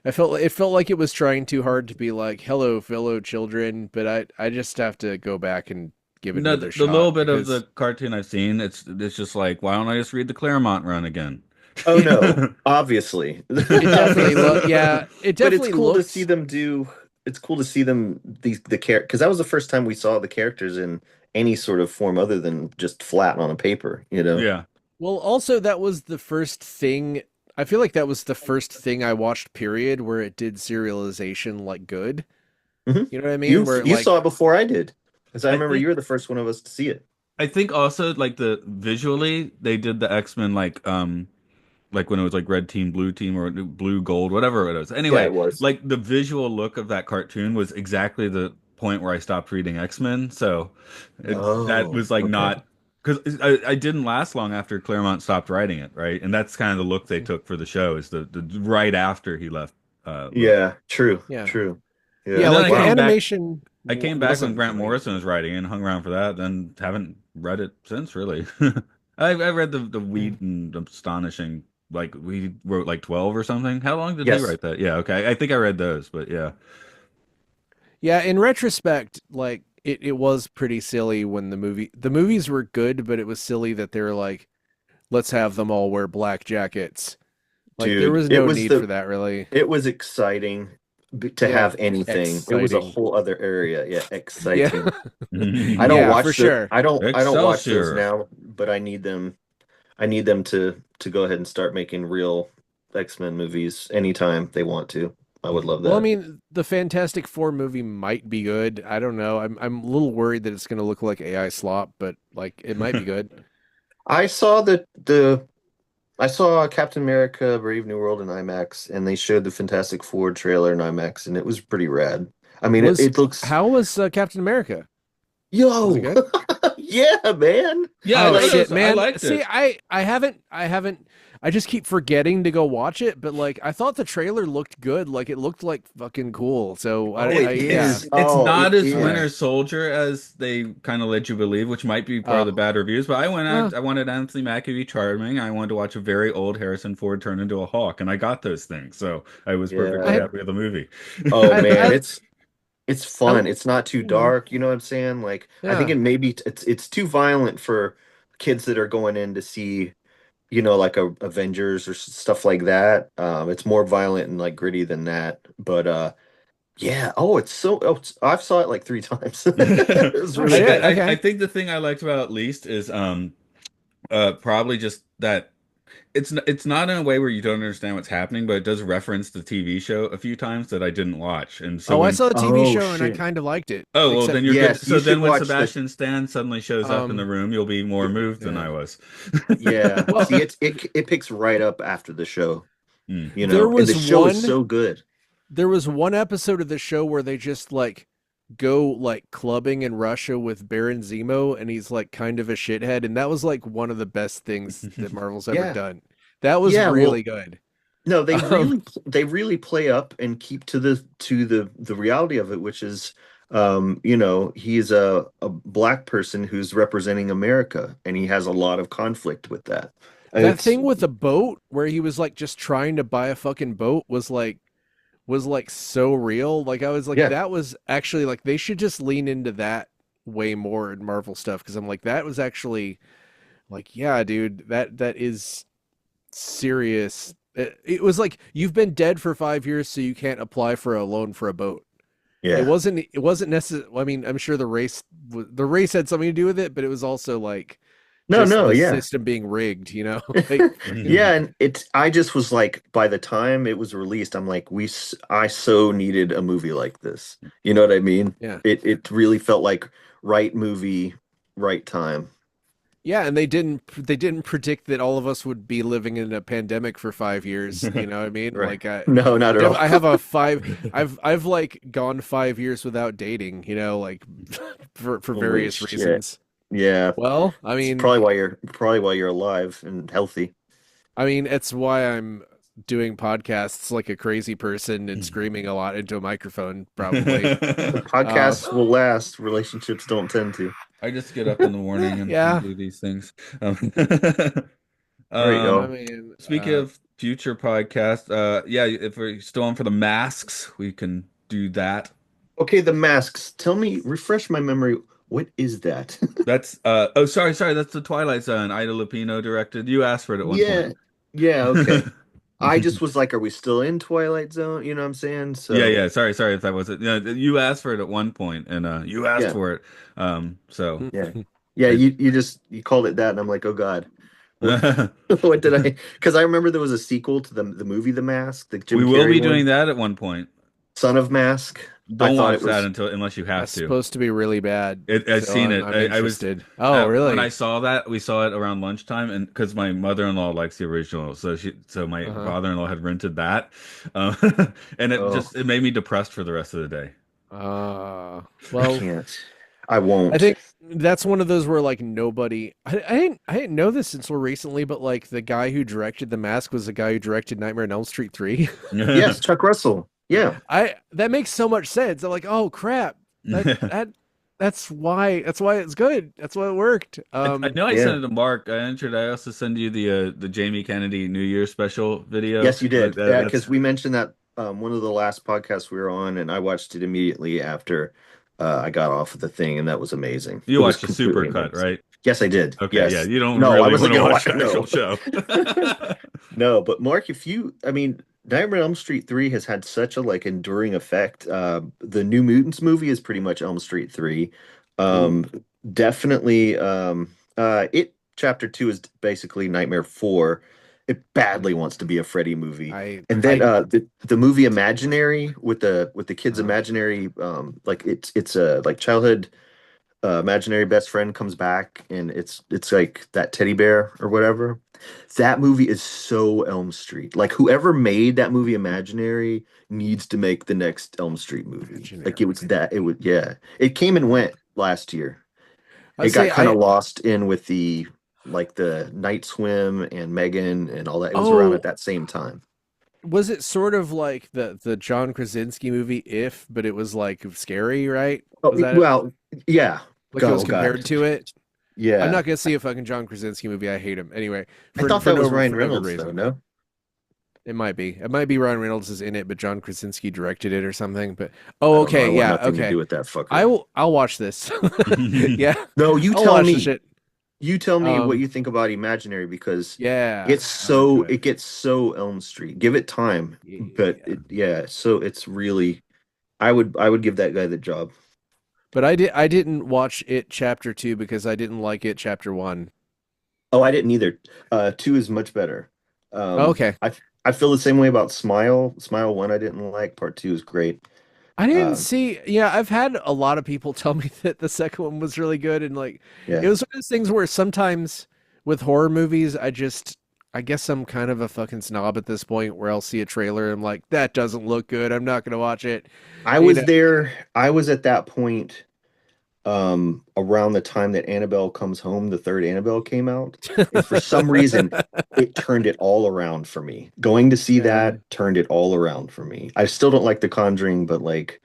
it felt like it was trying too hard to be like, "Hello, fellow children," but I just have to go back and give it No, another the shot little bit of the because cartoon I've seen, it's just like, why don't I just read the Claremont run again? Oh no, obviously. it definitely looked, yeah, it But it's definitely cool to see looked. them do it's cool to see them the character because that was the first time we saw the characters in any sort of form other than just flat on a paper, you know. Yeah. Well, also that was the first thing. I feel like that was the first thing I watched, period, where it did serialization like good. Hmm. You know what I mean? Where it You saw like, it before I did. Because I I remember think you were the first one of us to see it. I think also like the visually they did the X-Men like when it was like red team, blue team, or blue gold, whatever it was. Yeah, Anyway, it was. like the visual look of that cartoon was exactly the point where I stopped reading X-Men. So that Oh, was like okay. not because I didn't last long after Claremont stopped writing it, right? And that's kind of the look they took for the show is the right after he left Look. Yeah, true, yeah, true. yeah, And Yeah. then like the Wow. animation I came back when wasn't Grant great. Morrison was writing and hung around for that, then haven't read it since really. I read the Mm. Whedon astonishing like we wrote like 12 or something. How long did he Yes. write that? Yeah, okay. I think I read those, but yeah. Yeah, in retrospect, like it was pretty silly when the movies were good, but it was silly that they were like, let's have them all wear black jackets. Like there Dude, was no need for that, really. it was exciting to Yeah, have anything. It was a exciting. whole other area. Yeah, Yeah, exciting. I don't yeah, for watch sure. I don't watch those Excelsior. now, but I need them to go ahead and start making real X-Men movies anytime they want to. I would love Well, I that. mean, the Fantastic Four movie might be good. I don't know. I'm a little worried that it's going to look like AI slop, but like it might be good. I saw the I saw Captain America Brave New World in IMAX and they showed the Fantastic Four trailer in IMAX and it was pretty rad. I mean Was it looks how was Captain America? Was it yo good? yeah man. Yeah, I Oh thought Like shit, I man. liked See, it. I haven't I just keep forgetting to go watch it, but like I thought the trailer looked good. Like it looked like fucking cool. So oh I it yeah. is. It's Oh not it as Uh Winter is. Soldier as they kind of let you believe, which might be part of the oh. bad reviews. But I went Uh, out, I wanted Anthony Mackie to be charming. I wanted to watch a very old Harrison Ford turn into a hawk, and I got those things. So I was perfectly Yeah. I happy with the movie. Oh man, I it's I fun. It's not too you know, dark, you know what I'm saying? Like I think yeah. it maybe it's too violent for kids that are going in to see, like Avengers or stuff like that. It's more violent and like gritty than that. But yeah, I've saw it like three times. It was Oh really shit. good. I Okay. think the thing I liked about it least is probably just that it's not in a way where you don't understand what's happening, but it does reference the TV show a few times that I didn't watch. And so Oh, I when saw the TV Oh show and I shit. kind of liked it. oh well Except then you're good. Yes, you So should then when watch Sebastian Stan suddenly shows up in the um room, you'll be more moved than I yeah. was. yeah. Well, See, it picks right up after the show, Hmm. there and the was show is one so good. there was one episode of the show where they just like go like clubbing in Russia with Baron Zemo and he's like kind of a shithead and that was like one of the best things that Marvel's ever Yeah. done. That was Yeah, really well, good. no, Um they really play up and keep to the reality of it, which is he's a black person who's representing America and he has a lot of conflict with that. that It's thing with the boat where he was like just trying to buy a fucking boat was like so real. Like I was like yeah, that was actually like they should just lean into that way more in Marvel stuff because I'm like, that was actually like, yeah, dude, that is serious. It was like you've been dead for 5 years, so you can't apply for a loan for a boat. It Yeah. wasn't. It wasn't necessary. I mean, I'm sure the race had something to do with it, but it was also like No, just no, the yeah. system being rigged. Like Yeah, and I just was like, by the time it was released, I'm like, I so needed a movie like this. You know what I mean? yeah, It really felt like right movie, right time. yeah, and they didn't predict that all of us would be living in a pandemic for 5 years. You know what I mean? Right. Like I, No, not I at def all. I have a five. I've like gone 5 years without dating. Like for Holy various shit. reasons. Yeah. Well, I It's mean, probably why you're alive and healthy. it's why I'm doing podcasts like a crazy person and screaming a lot into a microphone, probably. The Uh, podcasts will last, relationships don't tend to. I just get up in the morning and yeah, do these things. Um, All right, I um, y'all. mean, speaking of future podcasts, yeah, if we're still on for the masks, we can do that. Okay, the masks. Tell me, refresh my memory. What is that? That's oh, sorry, that's the Twilight Zone. Ida Lupino directed. You asked for it at one point. Yeah. Yeah, okay. I just was like, are we still in Twilight Zone? You know what I'm saying? Yeah, So, yeah. Sorry if that wasn't. Yeah, you asked for it at one point, and you asked yeah. for it. So Yeah. Yeah, it. you called it that and I'm like, "Oh God. What what did I?" Because I remember there was a sequel to the movie The Mask, the Jim We will Carrey be doing one, that at one point. Son of Mask. I Don't thought watch it that was unless you have that's to. supposed to be really bad, I've so seen I'm it. I'm I was interested. Oh, when I really? saw that, we saw it around lunchtime, and because my mother-in-law likes the original, so my Uh-huh. father-in-law had rented that, um, and oh, it made me depressed for the rest of the day. I Well, can't. I I won't. think that's one of those where like nobody. I didn't know this until recently, but like the guy who directed The Mask was the guy who directed Nightmare on Elm Street 3. Yes, Chuck Russell. Yeah. I That makes so much sense. I'm like, oh crap, that that that's why it's good. That's why it worked. I know I Yeah. sent it to Mark. I also send you the Jamie Kennedy New Year special video. Yes, you Like did. Yeah, that's because we mentioned that one of the last podcasts we were on, and I watched it immediately after I got off of the thing, and that was amazing. you It was watched the super completely cut, amazing. right? Yes, I did. Okay, yeah. Yes. You don't No, I really want wasn't to gonna watch watch. the actual No. show. No, but Mark, I mean, Nightmare on Elm Street 3 has had such a like enduring effect. The New Mutants movie is pretty much Elm Street 3. Ooh, Um, Definitely, it chapter 2 is basically Nightmare 4. It badly wants to be a Freddy movie. I And then I the movie Imaginary with the kids uh, imaginary like it's a like childhood imaginary best friend comes back and it's like that teddy bear or whatever. That movie is so Elm Street. Like whoever made that movie Imaginary needs to make the next Elm Street movie. Like imaginary. it would yeah. It came and went last year. I It got say kind of I lost in with the like the Night Swim and Megan and all that. It was around at oh that same time. was it sort of like the John Krasinski movie If, but it was like scary, right? Oh, Was that it? well, yeah. Like it was Oh God. compared to it? I'm Yeah. not gonna see a fucking John Krasinski movie. I hate him. Anyway, I for thought for that was no Ryan for no good Reynolds though, reason. no? It might be. It might be Ryan Reynolds is in it, but John Krasinski directed it or something. But oh, I don't know. I okay, want yeah, nothing to do okay. with that fucker. I'll watch this. Yeah, No, I'll watch the shit. you tell me what Um, you think about Imaginary because yeah, I'm into it. it gets so Elm Street. Give it time, but Yeah. yeah, so it's really I would give that guy the job. But I didn't watch it chapter 2 because I didn't like it chapter 1. Oh, I didn't either. Two is much better. Okay. I feel the same way about Smile. Smile one I didn't like. Part two is great. I didn't Um, see. Yeah, I've had a lot of people tell me that the second one was really good, and like it yeah. was one of those things where sometimes with horror movies, I guess I'm kind of a fucking snob at this point where I'll see a trailer and I'm like, that doesn't look good. I'm not gonna watch it. I You was know, there. I was at that point around the time that Annabelle Comes Home, the third Annabelle came out. And for some reason, it turned it all around for me. Going to see yeah, that turned it all around for me. I still don't like The Conjuring, but like,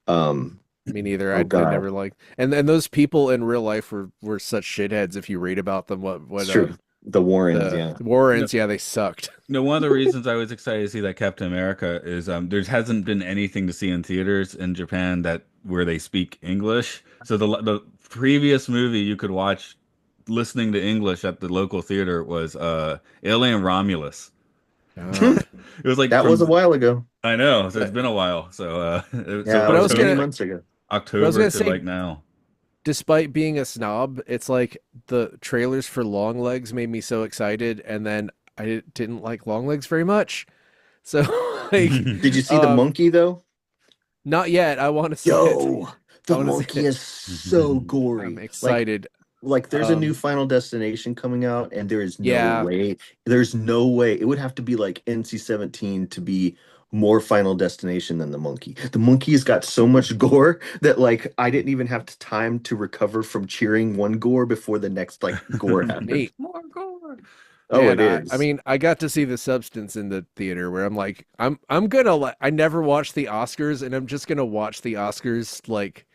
um, me neither. oh I God, never liked, and those people in real life were such shitheads. If you read about them, it's true. The Warrens, the yeah. Warrens, yeah, they sucked. No, one of the reasons I was excited to see that Captain America is there hasn't been anything to see in theaters in Japan that where they speak English. So the previous movie you could watch listening to English at the local theater was Alien Romulus. Ah. It was like That was a from while ago. I know, so it's But been a while. So so yeah, it But I was was many October gonna, months ago. but I was October gonna to say, like now. despite being a snob, it's like the trailers for Long Legs made me so excited, and then I didn't like Long Legs very much. So like, Did you see the monkey though? not yet. I want to see it. Yo, I the want to see monkey it. is so I'm gory. excited. Like there's a new Um, Final Destination coming out, and yeah, there's no way. It would have to be like NC-17 to be more Final Destination than the monkey. The monkey has got so much gore that like I didn't even have time to recover from cheering one gore before the next like gore happened. neat. More gore. Oh, Man, it I is. mean, I got to see the substance in the theater where I'm like, I'm gonna I never watched the Oscars, and I'm just gonna watch the Oscars like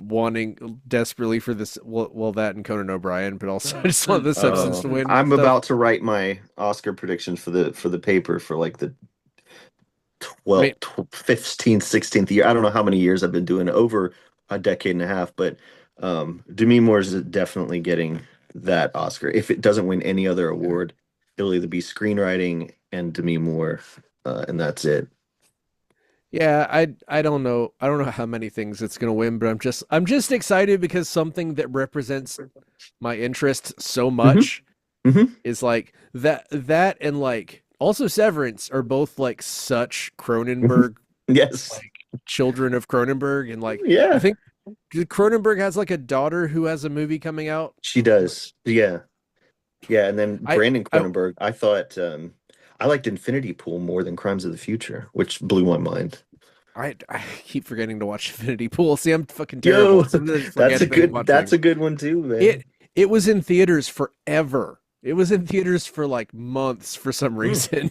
wanting desperately for this. Well, that and Conan O'Brien, but also I just want the substance Oh, to win I'm stuff. about to write my Oscar predictions for the paper for like the I mean, 15th, 16th year. I don't know how many years I've been doing it, over a decade and a half, but Demi Moore is definitely getting that Oscar. If it doesn't win any other yeah. award, it'll either be screenwriting and Demi Moore, and that's it. Yeah, I don't know. I don't know how many things it's gonna win, but I'm just excited because something that represents my interest so Hmm. much Hmm. is like that and like also Severance are both like such Cronenberg, Yes. like children of Cronenberg, and like I Yeah, think Cronenberg has like a daughter who has a movie coming out. she does. Yeah. Yeah, and then I Brandon I Cronenberg, I thought I liked Infinity Pool more than Crimes of the Future, which blew my mind. I keep forgetting to watch Infinity Pool. See, I'm fucking terrible. Yo, Sometimes I just forget things, watch that's things. a good one too, man. It was in theaters forever. It was in theaters for like months for some Hmm. reason.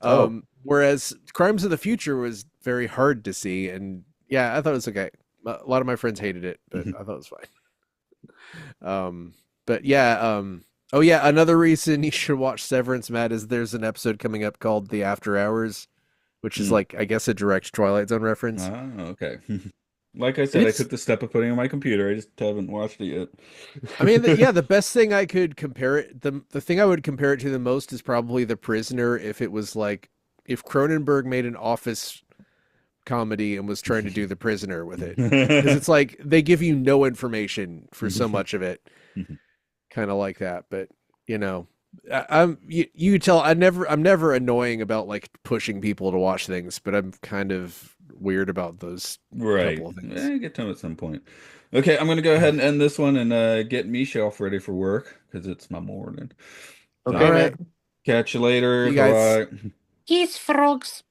Oh, Whereas Crimes of the Future was very hard to see, and yeah, I thought it was okay. A lot of my friends hated it, but I thought it was fine. But yeah, oh yeah, another reason you should watch Severance, Matt, is there's an episode coming up called The After Hours, which is Mm. like I guess a direct Twilight Zone reference. Ah, okay. Like I And said, I it's, took the step of putting it on my computer. I just haven't watched it I mean, yet. yeah, the best thing I could compare it, the thing I would compare it to the most is probably The Prisoner. If it was like if Cronenberg made an office comedy and was trying to do The Prisoner with it, because it's like they give you no information for so much of it, kind of like that. But you know, you tell I'm never annoying about like pushing people to watch things, but I'm kind of weird about those Right. couple of things. Get to them at some point. Okay, I'm gonna go ahead and end this one and get Michelle ready for work because it's my morning. All okay, So man. right, catch you see later. you guys. Bye. Kiss frogs.